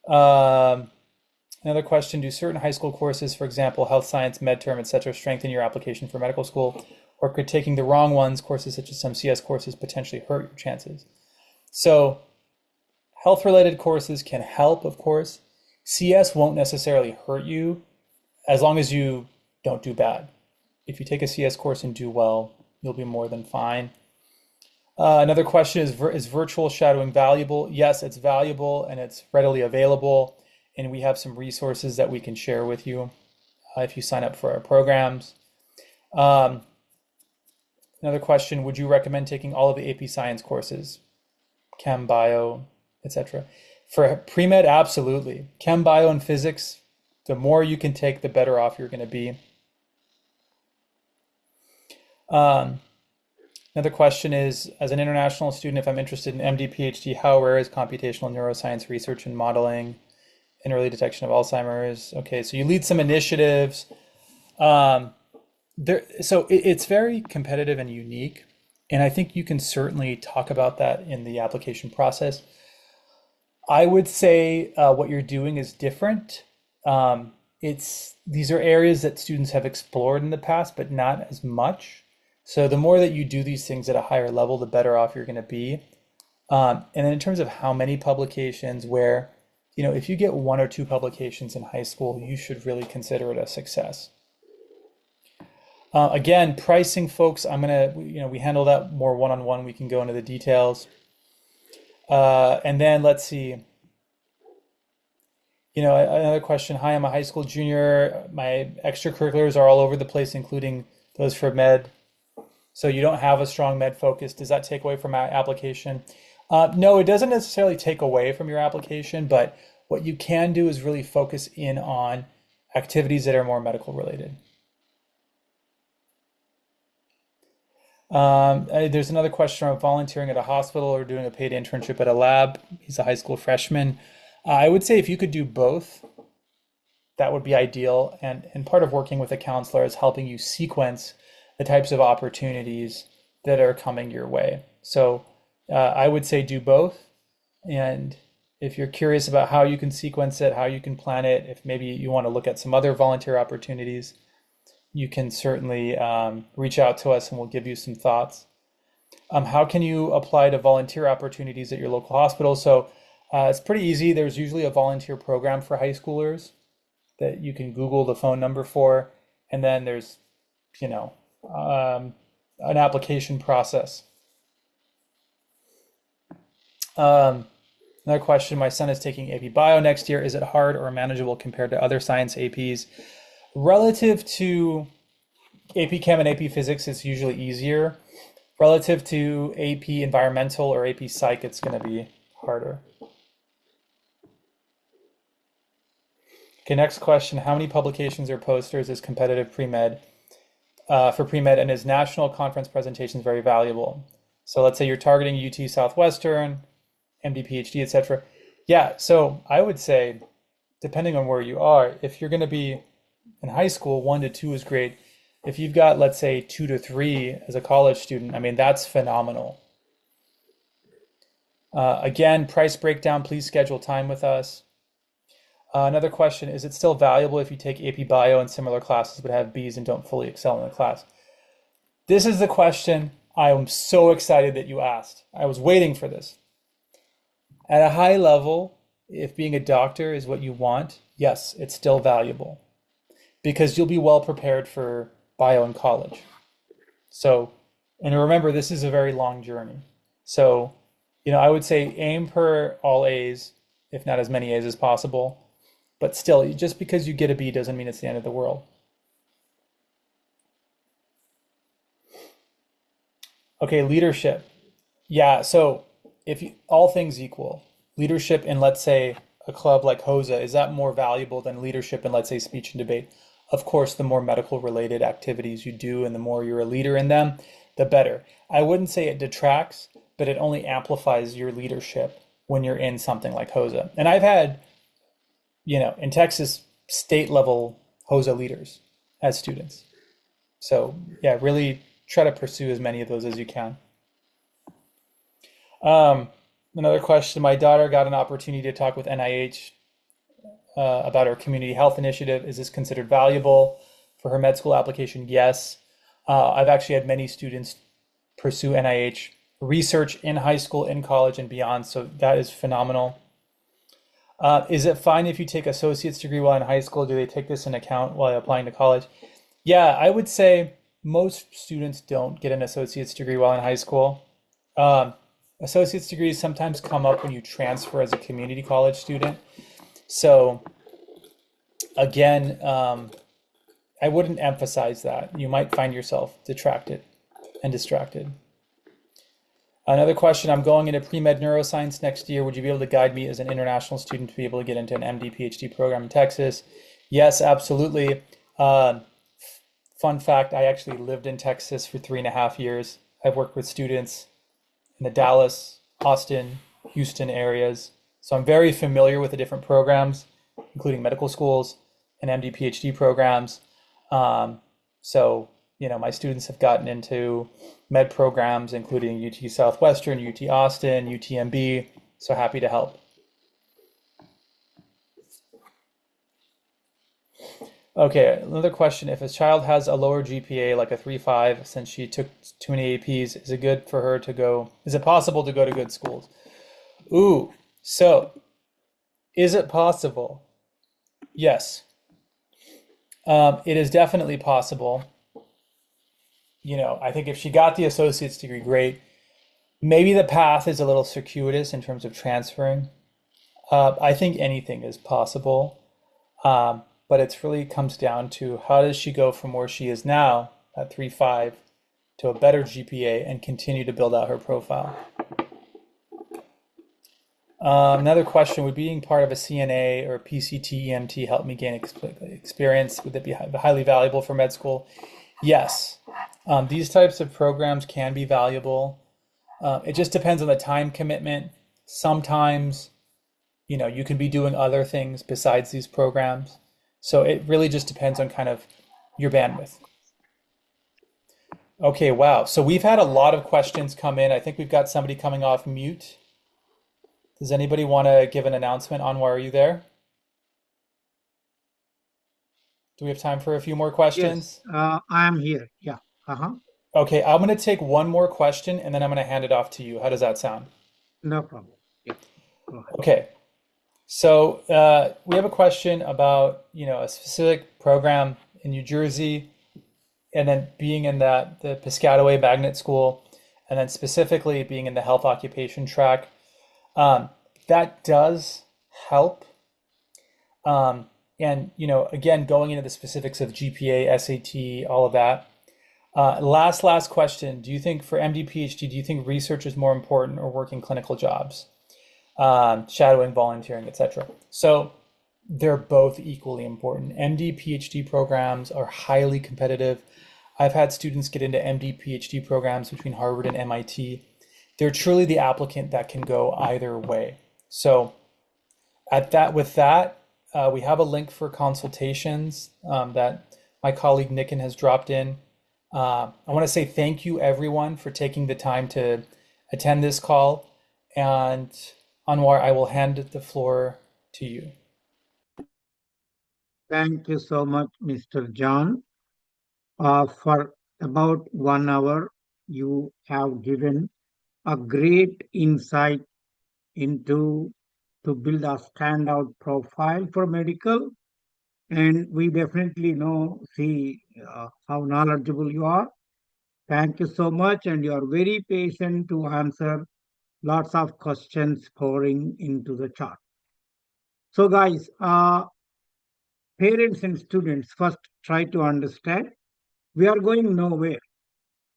C: Another question, do certain high school courses, for example, health science, medterm, etc., strengthen your application for medical school? Or could taking the wrong ones, courses such as some CS courses, potentially hurt your chances? So health-related courses can help, of course. CS won't necessarily hurt you as long as you don't do bad. If you take a CS course and do well, you'll be more than fine. Another question is virtual shadowing valuable? Yes, it's valuable and it's readily available. And we have some resources that we can share with you if you sign up for our programs. Another question, would you recommend taking all of the AP Science courses? Chem, Bio, etc. For pre-med, absolutely. Chem, Bio, and Physics, the more you can take, the better off you're going to be. Another question is, as an international student, if I'm interested in MD, PhD, how rare is computational neuroscience research and modeling in early detection of Alzheimer's? Okay, so you lead some initiatives. It's very competitive and unique, and I think you can certainly talk about that in the application process. I would say what you're doing is different. These are areas that students have explored in the past, but not as much. So the more that you do these things at a higher level, the better off you're going to be. And then in terms of how many publications, where, if you get 1 or 2 publications in high school, you should really consider it a success. Again, pricing, folks, we handle that more one-on-one. We can go into the details. And then let's see. Another question. Hi, I'm a high school junior. My extracurriculars are all over the place, including those for med. So you don't have a strong med focus. Does that take away from my application? No, it doesn't necessarily take away from your application, but what you can do is really focus in on activities that are more medical related. There's another question on volunteering at a hospital or doing a paid internship at a lab. He's a high school freshman. I would say if you could do both, that would be ideal. And part of working with a counselor is helping you sequence the types of opportunities that are coming your way. So I would say do both. And if you're curious about how you can sequence it, how you can plan it, if maybe you want to look at some other volunteer opportunities, you can certainly reach out to us and we'll give you some thoughts. How can you apply to volunteer opportunities at your local hospital? So it's pretty easy. There's usually a volunteer program for high schoolers that you can Google the phone number for. And then there's, an application process. Another question, my son is taking AP Bio next year. Is it hard or manageable compared to other science APs? Relative to AP Chem and AP Physics, it's usually easier. Relative to AP Environmental or AP Psych, it's going to be harder. Okay, next question. How many publications or posters is competitive pre-med for pre-med, and is national conference presentations very valuable? So let's say you're targeting UT Southwestern, MD, PhD, etc. Yeah, so I would say, depending on where you are, if you're going to be in high school, 1 to 2 is great. If you've got, let's say, 2 to 3 as a college student, I mean, that's phenomenal. Again, price breakdown, please schedule time with us. Another question, is it still valuable if you take AP Bio and similar classes but have Bs and don't fully excel in the class? This is the question I am so excited that you asked. I was waiting for this. At a high level, if being a doctor is what you want, yes, it's still valuable because you'll be well prepared for bio in college. So, and remember, this is a very long journey. So, I would say aim for all A's, if not as many A's as possible. But still, just because you get a B doesn't mean it's the end of the world. Okay, leadership. Yeah, so if you, all things equal, leadership in, let's say, a club like HOSA, is that more valuable than leadership in, let's say, speech and debate? Of course, the more medical related activities you do and the more you're a leader in them, the better. I wouldn't say it detracts, but it only amplifies your leadership when you're in something like HOSA. And I've had, in Texas, state level HOSA leaders as students. So yeah, really try to pursue as many of those as you can. Another question, my daughter got an opportunity to talk with NIH about our community health initiative. Is this considered valuable for her med school application? Yes. I've actually had many students pursue NIH research in high school, in college, and beyond. So that is phenomenal. Is it fine if you take associate's degree while in high school? Do they take this into account while applying to college? Yeah, I would say most students don't get an associate's degree while in high school. Associate's degrees sometimes come up when you transfer as a community college student. So again, I wouldn't emphasize that. You might find yourself detracted and distracted. Another question, I'm going into pre-med neuroscience next year. Would you be able to guide me as an international student to be able to get into an MD, PhD program in Texas? Yes, absolutely. Fun fact, I actually lived in Texas for 3.5 years. I've worked with students in the Dallas, Austin, Houston areas. So I'm very familiar with the different programs, including medical schools and MD, PhD programs. So my students have gotten into med programs, including UT Southwestern, UT Austin, UTMB. So happy to help. Okay, another question. If a child has a lower GPA, like a 3.5, since she took too many APs, is it good for her to go? Is it possible to go to good schools? Ooh, so is it possible? Yes. It is definitely possible. I think if she got the associate's degree, great. Maybe the path is a little circuitous in terms of transferring. I think anything is possible. But it really comes down to how does she go from where she is now at 3.5 to a better GPA and continue to build out her profile. Another question, would being part of a CNA or PCT EMT help me gain experience? Would it be highly valuable for med school? Yes. These types of programs can be valuable. It just depends on the time commitment. Sometimes, you can be doing other things besides these programs. So it really just depends on kind of your bandwidth. Okay, wow. So we've had a lot of questions come in. I think we've got somebody coming off mute. Does anybody want to give an announcement on why are you there? Do we have time for a few more questions?
B: Yes, I am here. Yeah.
C: Okay, I'm going to take one more question and then I'm going to hand it off to you. How does that sound?
B: No problem. Yeah. Go ahead.
C: Okay. So we have a question about, a specific program in New Jersey. and then being in the Piscataway Magnet School, and then specifically being in the health occupation track, um, that does help. And again, going into the specifics of GPA, SAT, all of that. Last question. Do you think for MD, PhD, do you think research is more important or working clinical jobs, shadowing, volunteering, etc.? So they're both equally important. MD, PhD programs are highly competitive. I've had students get into MD, PhD programs between Harvard and MIT. They're truly the applicant that can go either way. So with that, we have a link for consultations that my colleague Nikin has dropped in. I want to say thank you everyone for taking the time to attend this call. And Anwar, I will hand the floor to you.
B: Thank you so much, Mr. John. For about 1 hour, you have given a great insight into to build a standout profile for medical. And we definitely see how knowledgeable you are. Thank you so much. And you are very patient to answer lots of questions pouring into the chat. So guys, parents and students, first try to understand we are going nowhere.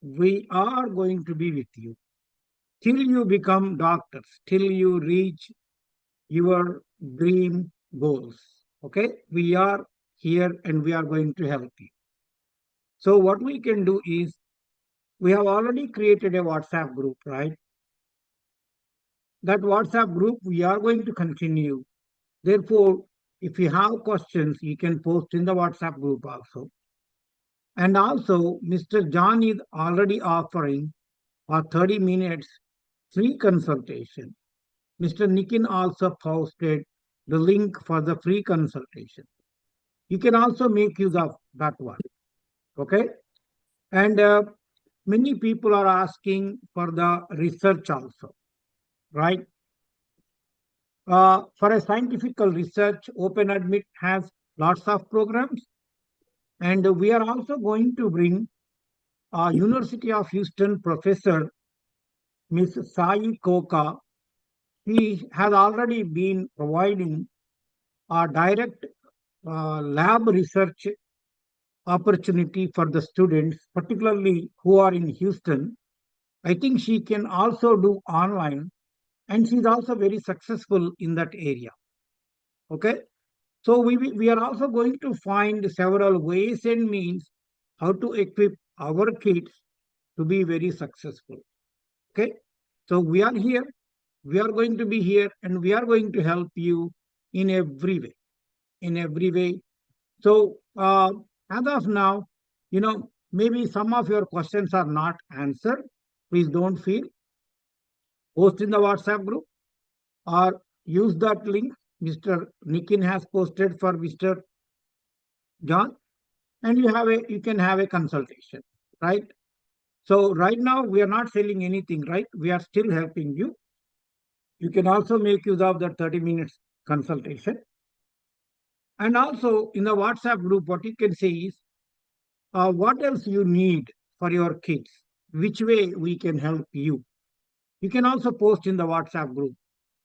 B: We are going to be with you till you become doctors, till you reach your dream goals. Okay, we are here and we are going to help you. So what we can do is we have already created a WhatsApp group, right? That WhatsApp group we are going to continue. Therefore, if you have questions, you can post in the WhatsApp group also. And also, Mr. John is already offering a 30 minutes free consultation. Mr. Nikin also posted the link for the free consultation. You can also make use of that one. Okay. And many people are asking for the research also, right? For a scientific research, Open Admit has lots of programs. And we are also going to bring University of Houston professor, Ms. Sai Koka. He has already been providing a direct lab research opportunity for the students, particularly who are in Houston. I think she can also do online, and she's also very successful in that area. Okay, so we are also going to find several ways and means how to equip our kids to be very successful. Okay, so we are here, we are going to be here, and we are going to help you in every way, in every way. So as of now, maybe some of your questions are not answered. Please don't feel. Post in the WhatsApp group or use that link Mr. Nikin has posted for Mr. John, and you can have a consultation, right? So right now we are not selling anything, right? We are still helping you. You can also make use of the 30 minutes consultation. And also in the WhatsApp group, what you can say is what else you need for your kids, which way we can help you. You can also post in the WhatsApp group.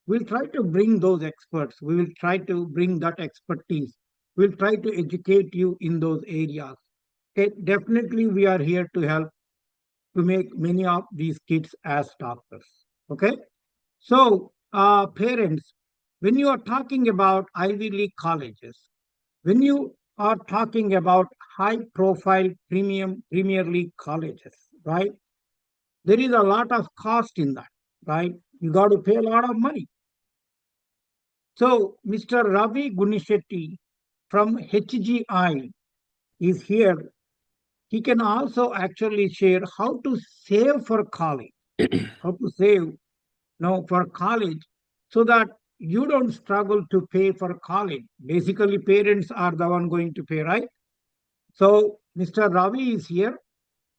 B: We'll try to bring those experts. We will try to bring that expertise. We'll try to educate you in those areas. Okay, definitely we are here to help to make many of these kids as doctors. Okay, so parents, when you are talking about Ivy League colleges, when you are talking about high profile Premier League colleges, right? There is a lot of cost in that, right? You got to pay a lot of money. So Mr. Ravi Gunishetty from HGI is here. He can also actually share how to save for college, how to save for college so that you don't struggle to pay for college. Basically, parents are the one going to pay, right? So Mr. Ravi is here.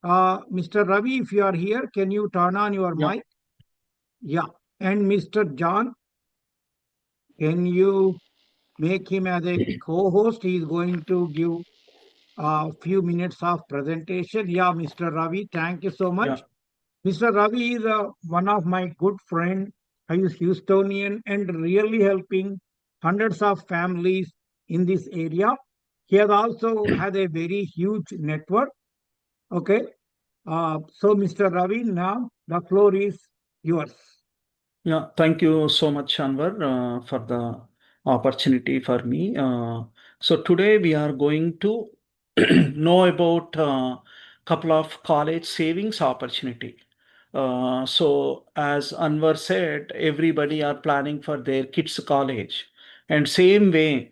B: Mr. Ravi, if you are here, can you turn on your
D: Yeah.
B: mic? Yeah. And Mr. John, can you make him as a co-host? He is going to give a few minutes of presentation. Yeah, Mr. Ravi, thank you so
D: Yeah,
B: much. Mr. Ravi is one of my good friend. He is Houstonian and really helping hundreds of families in this area. He has also had a very huge network. Okay. So, Mr. Ravi, now the floor is yours.
D: yeah. Thank you so much, Anwar, for the opportunity for me. So today we are going to know about a couple of college savings opportunity. So as Anwar said, everybody are planning for their kids' college, and same way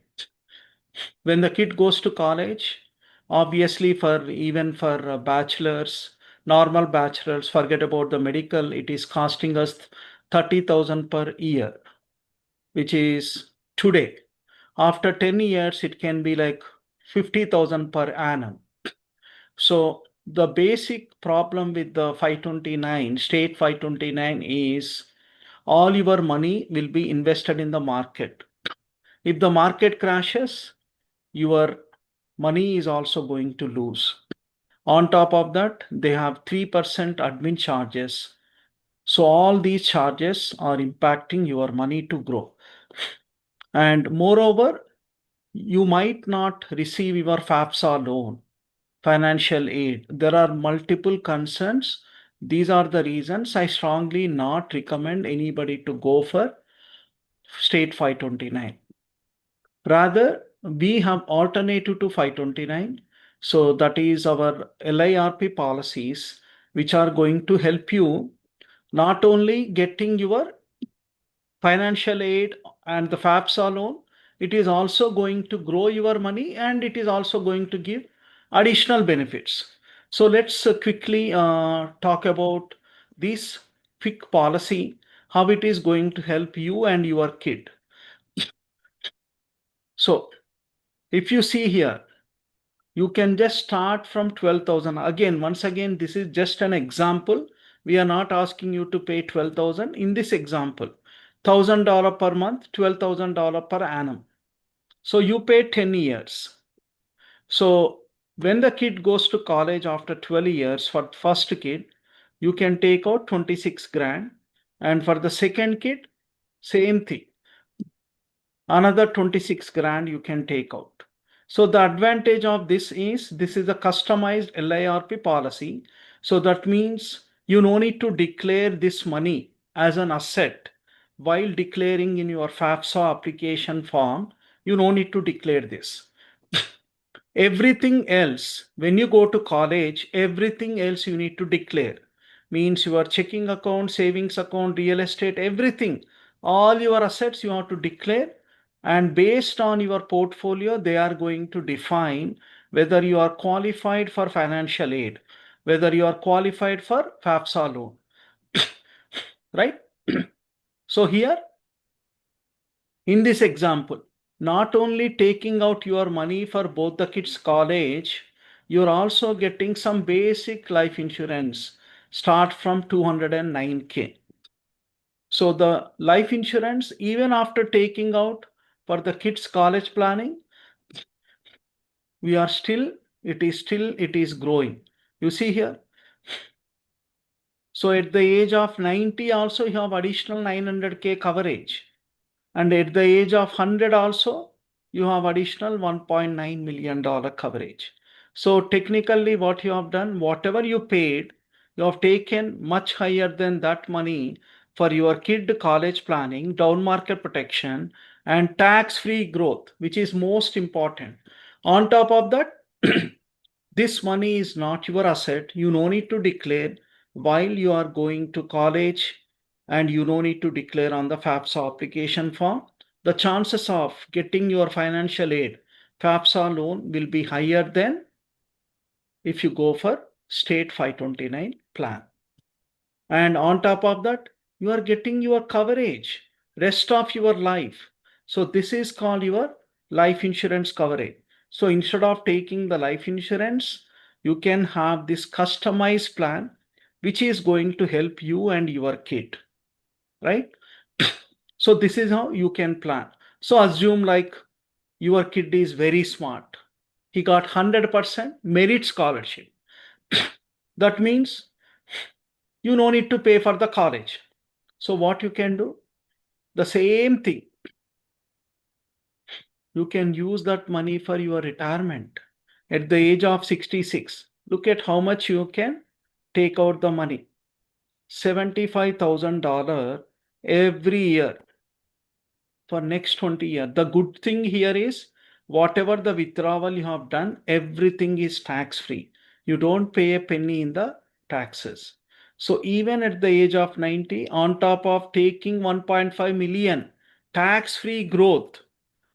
D: when the kid goes to college, obviously for even for bachelors, normal bachelors, forget about the medical, it is costing us 30,000 per year, which is today. After 10 years, it can be like 50,000 per annum. So the basic problem with the 529, state 529 is all your money will be invested in the market. If the market crashes, your money is also going to lose. On top of that, they have 3% admin charges. So all these charges are impacting your money to grow. And moreover, you might not receive your FAFSA loan, financial aid. There are multiple concerns. These are the reasons I strongly not recommend anybody to go for state 529. Rather, we have alternative to 529. So that is our LIRP policies, which are going to help you not only getting your financial aid and the FAFSA loan, it is also going to grow your money and it is also going to give additional benefits. So let's quickly talk about this quick policy, how it is going to help you and your kid. So if you see here, you can just start from 12,000. Again, once again, this is just an example. We are not asking you to pay 12,000 in this example. $1,000 per month, $12,000 per annum. So you pay 10 years. So when the kid goes to college after 12 years, for first kid, you can take out 26 grand. And for the second kid, same thing. Another 26 grand you can take out. So the advantage of this is a customized LIRP policy. So that means you no need to declare this money as an asset while declaring in your FAFSA application form. You no need to declare this. Everything else, when you go to college, everything else you need to declare. Means your checking account, savings account, real estate, everything. All your assets you have to declare. And based on your portfolio, they are going to define whether you are qualified for financial aid, whether you are qualified for FAFSA loan. Right? So here, in this example, not only taking out your money for both the kids' college, you're also getting some basic life insurance. Start from 209K. So the life insurance, even after taking out for the kids' college planning, it is growing. You see here. So at the age of 90 also you have additional 900K coverage. And at the age of 100 also, you have additional $1.9 million coverage. So technically what you have done, whatever you paid, you have taken much higher than that money for your kid college planning, down market protection, and tax-free growth, which is most important. On top of that, this money is not your asset. You no need to declare while you are going to college, and you no need to declare on the FAFSA application form. The chances of getting your financial aid, FAFSA loan, will be higher than if you go for state 529 plan. And on top of that, you are getting your coverage rest of your life. So this is called your life insurance coverage. So instead of taking the life insurance, you can have this customized plan, which is going to help you and your kid, right? So this is how you can plan. So assume like your kid is very smart. He got 100% merit scholarship. That means you no need to pay for the college. So what you can do? The same thing. You can use that money for your retirement at the age of 66. Look at how much you can take out the money. $75,000 every year for next 20 years. The good thing here is whatever the withdrawal you have done, everything is tax free. You don't pay a penny in the taxes. So even at the age of 90, on top of taking 1.5 million tax free growth,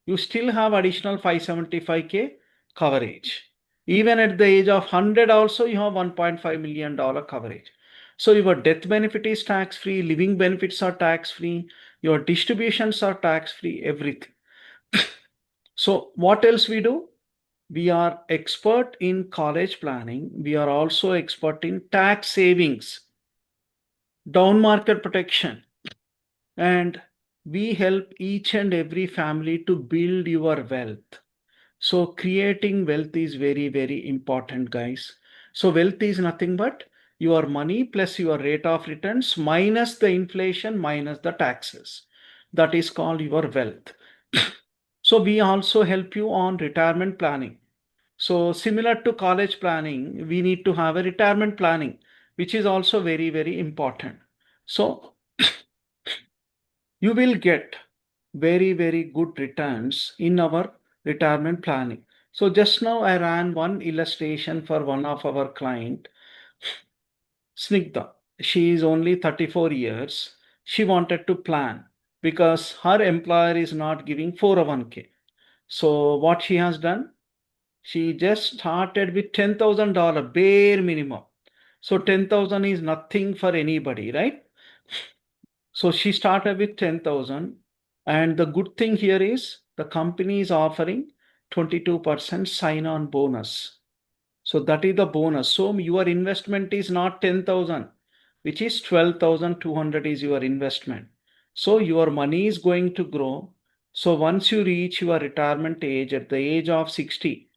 D: you still have additional 575K coverage. Even at the age of 100 also, you have $1.5 million coverage. So your death benefit is tax free, living benefits are tax free, your distributions are tax free, everything. So what else we do? We are expert in college planning. We are also expert in tax savings, down market protection, and we help each and every family to build your wealth. So creating wealth is very, very important, guys. So wealth is nothing but your money plus your rate of returns minus the inflation minus the taxes. That is called your wealth. So we also help you on retirement planning. So similar to college planning, we need to have a retirement planning, which is also very, very important. So you will get very, very good returns in our retirement planning. So just now I ran one illustration for one of our client, Snigdha. She is only 34 years. She wanted to plan because her employer is not giving 401k. So what she has done? She just started with $10,000 bare minimum. So 10,000 is nothing for anybody, right? So she started with 10,000. And the good thing here is the company is offering 22% sign on bonus. So that is the bonus. So your investment is not 10,000, which is 12,200 is your investment. So your money is going to grow. So once you reach your retirement age at the age of 60,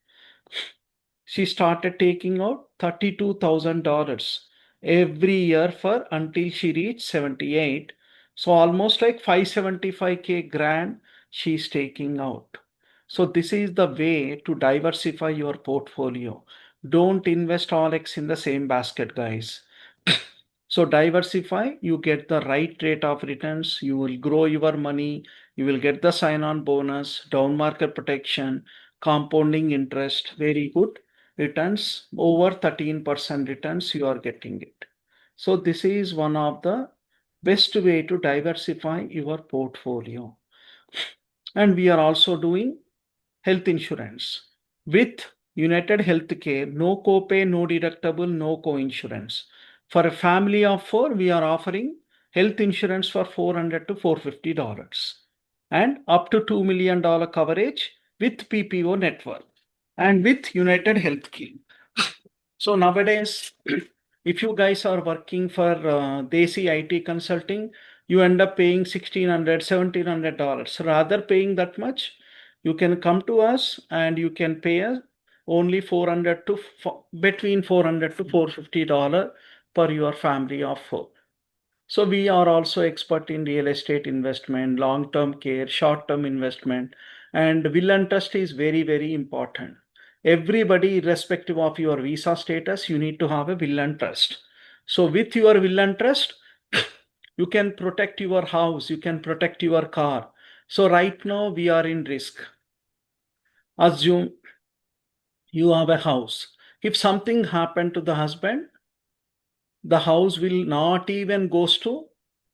D: she started taking out $32,000 every year for until she reached 78. So almost like 575K grand she's taking out. So this is the way to diversify your portfolio. Don't invest all eggs in the same basket, guys. So diversify, you get the right rate of returns, you will grow your money, you will get the sign-on bonus, down market protection, compounding interest, very good returns, over 13% returns you are getting it. So this is one of the best way to diversify your portfolio. And we are also doing health insurance with United Healthcare, no copay, no deductible, no co-insurance. For a family of four, we are offering health insurance for $400 to $450 and up to $2 million coverage with PPO network and with United Healthcare. So nowadays, if you guys are working for Desi IT consulting, you end up paying $1,600, $1,700. Rather paying that much, you can come to us and you can pay us only 400 to between 400 to $450 per your family of four. So we are also expert in real estate investment, long-term care, short-term investment, and will and trust is very, very important. Everybody, irrespective of your visa status, you need to have a will and trust. So with your will and trust, you can protect your house, you can protect your car. So right now we are in risk. Assume you have a house. If something happened to the husband, the house will not even goes to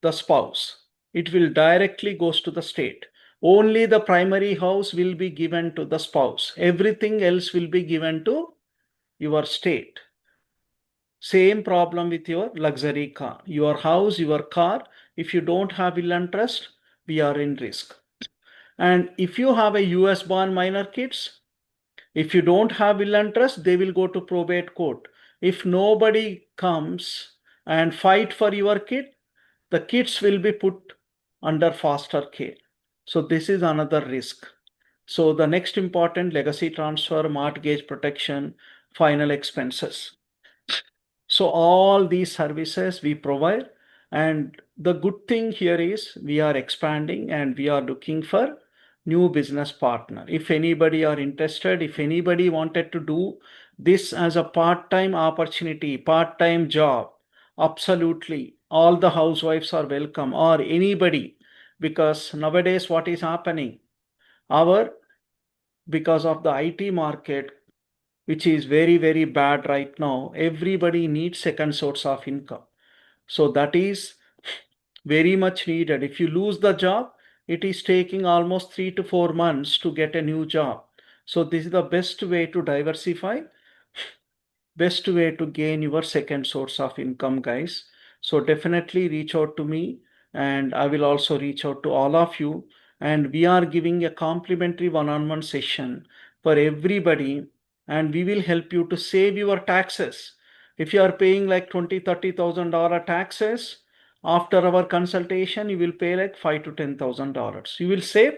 D: the spouse. It will directly goes to the state. Only the primary house will be given to the spouse. Everything else will be given to your state. Same problem with your luxury car. Your house, your car, if you don't have will and trust, we are in risk. And if you have a US born minor kids, if you don't have will and trust, they will go to probate court. If nobody comes and fight for your kid, the kids will be put under foster care. So this is another risk. So the next important legacy transfer, mortgage protection, final expenses. So all these services we provide, and the good thing here is we are expanding and we are looking for new business partner. If anybody are interested, if anybody wanted to do this as a part-time opportunity, part-time job, absolutely all the housewives are welcome, or anybody, because nowadays what is happening, our because of the IT market, which is very, very bad right now, everybody needs second source of income. So that is very much needed. If you lose the job, it is taking almost 3 to 4 months to get a new job. So this is the best way to diversify, best way to gain your second source of income, guys. So definitely reach out to me, and I will also reach out to all of you. And we are giving a complimentary one-on-one session for everybody, and we will help you to save your taxes. If you are paying like $20,000-$30,000 taxes, after our consultation, you will pay like $5,000 to $10,000. You will save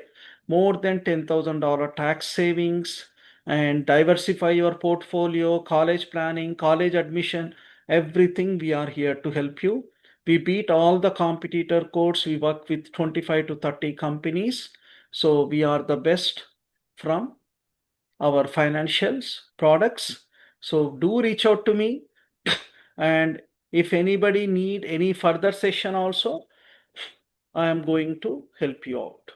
D: more than $10,000 tax savings, and diversify your portfolio, college planning, college admission, everything. We are here to help you. We beat all the competitor codes. We work with 25 to 30 companies. So we are the best from our financials products. So do reach out to me. And if anybody need any further session also, I am going to help you out.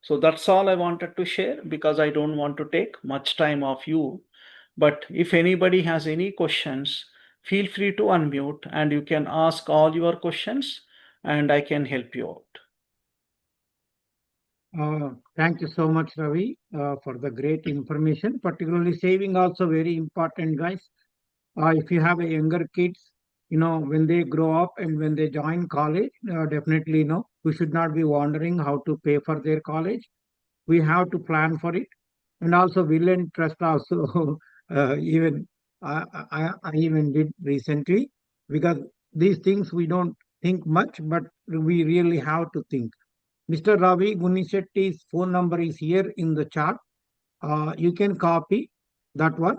D: So that's all I wanted to share, because I don't want to take much time of you. But if anybody has any questions, feel free to unmute and you can ask all your questions and I can help you out.
B: Thank you so much, Ravi, for the great information. Particularly saving also very important, guys. If you have a younger kids, when they grow up and when they join college, definitely, we should not be wondering how to pay for their college. We have to plan for it, and also will and trust also. Even I even did recently, because these things we don't think much, but we really have to think. Mr. Ravi Gunishetti's phone number is here in the chart. You can copy that one.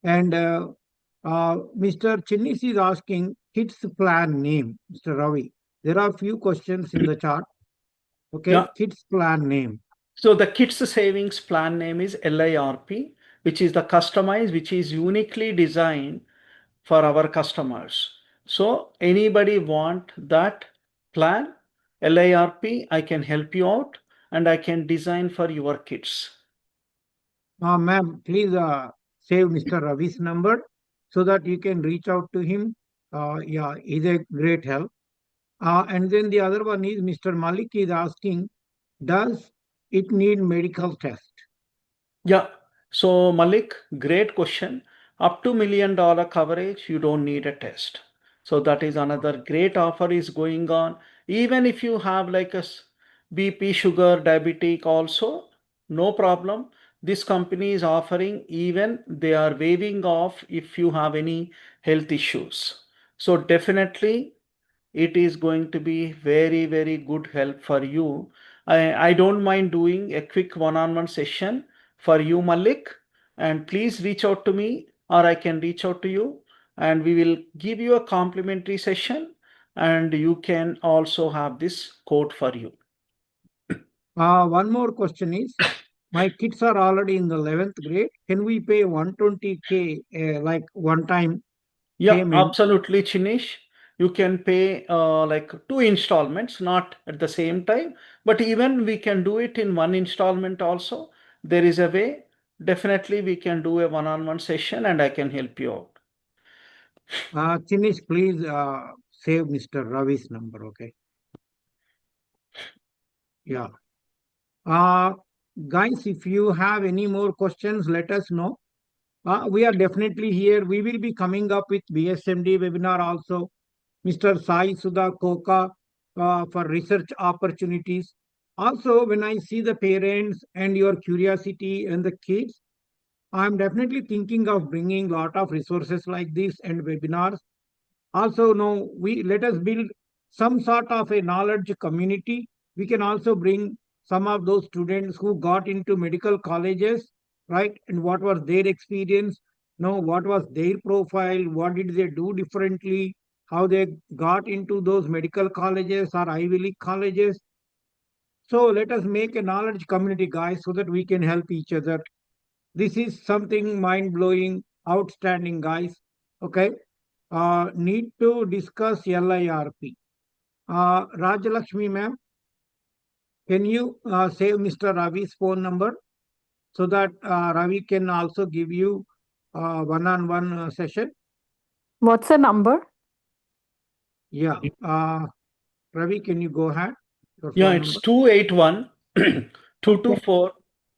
B: And Mr. Chinnis is asking kids plan name, Mr. Ravi. There are few questions in the chart. Okay,
D: Yeah.
B: kids plan name.
D: So the kids savings plan name is LIRP, which is the customized, which is uniquely designed for our customers. So anybody want that plan, LIRP, I can help you out and I can design for your kids.
B: Ma'am, please save Mr. Ravi's number so that you can reach out to him. Yeah, he's a great help. And then the other one is Mr. Malik is asking, does it need medical test?
D: Yeah. So Malik, great question. Up to $1 million coverage, you don't need a test. So that is another great offer is going on. Even if you have like a BP, sugar, diabetic also, no problem. This company is offering, even they are waiving off if you have any health issues. So definitely it is going to be very, very good help for you. I don't mind doing a quick one-on-one session for you, Malik, and please reach out to me or I can reach out to you and we will give you a complimentary session and you can also have this code for you.
B: One more question is, my kids are already in the 11th grade. Can we pay 120K like one time
D: Yeah,
B: payment?
D: absolutely, Chinish. You can pay like 2 installments, not at the same time, but even we can do it in one installment also. There is a way. Definitely, we can do a one-on-one session and I can help you out.
B: Chinish, please save Mr. Ravi's number, okay? Yeah. Uh, Guys, if you have any more questions, let us know. We are definitely here. We will be coming up with BSMD webinar also. Mr. Sai Sudha Koka for research opportunities. Also, when I see the parents and your curiosity and the kids, I'm definitely thinking of bringing a lot of resources like this and webinars. Also, no, we let us build some sort of a knowledge community. We can also bring some of those students who got into medical colleges, right? And what was their experience? What was their profile? What did they do differently? How they got into those medical colleges or Ivy League colleges? So let us make a knowledge community, guys, so that we can help each other. This is something mind-blowing, outstanding, guys. Okay. Need to discuss LIRP. Rajalakshmi ma'am, can you save Mr. Ravi's phone number so that Ravi can also give you one-on-one session?
E: What's the number?
B: Yeah. Ravi, can you go ahead? Your
D: Yeah,
B: phone
D: it's
B: number.
D: 281 224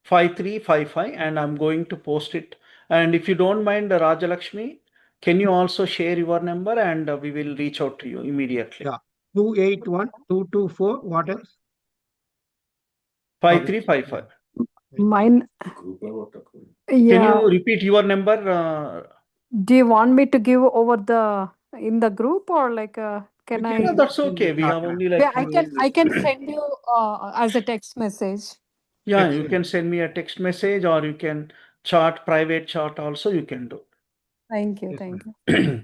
D: 5355, and I'm going to post it. And if you don't mind, Rajalakshmi, can you also share your number and we will reach out to you immediately?
B: Yeah. 281-224. What else?
D: 5355.
E: Mine.
D: Can
E: Yeah.
D: you repeat your number?
E: Do you want me to give over in the group, or like can I?
D: Yeah, that's okay. We have only like
E: Yeah,
D: few
E: I can
D: minutes.
E: send you as a text message.
D: Yeah, you
B: Excellent.
D: can send me a text message or you can chat, private chat also you can do.
E: Thank you.
B: Yes,
E: Thank
B: ma'am.
E: you.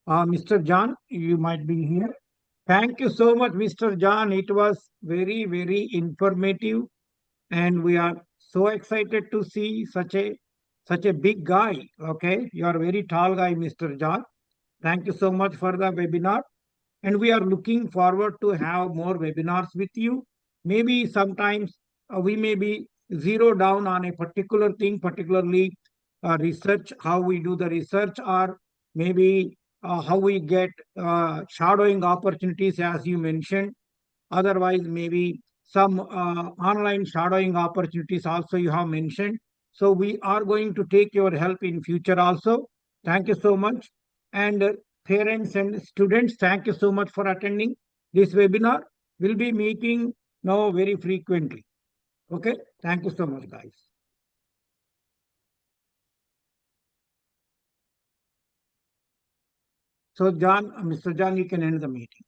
B: Mr. John, you might be here. Thank you so much, Mr. John. It was very, very informative, and we are so excited to see such a big guy. Okay, you are a very tall guy, Mr. John. Thank you so much for the webinar. And we are looking forward to have more webinars with you. Maybe sometimes we may be zero down on a particular thing, particularly research, how we do the research, or maybe how we get shadowing opportunities, as you mentioned. Otherwise, maybe some online shadowing opportunities also you have mentioned. So we are going to take your help in future also. Thank you so much. And parents and students, thank you so much for attending this webinar. We'll be meeting now very frequently. Okay. Thank you so much, guys. So John, Mr. John, you can end the meeting.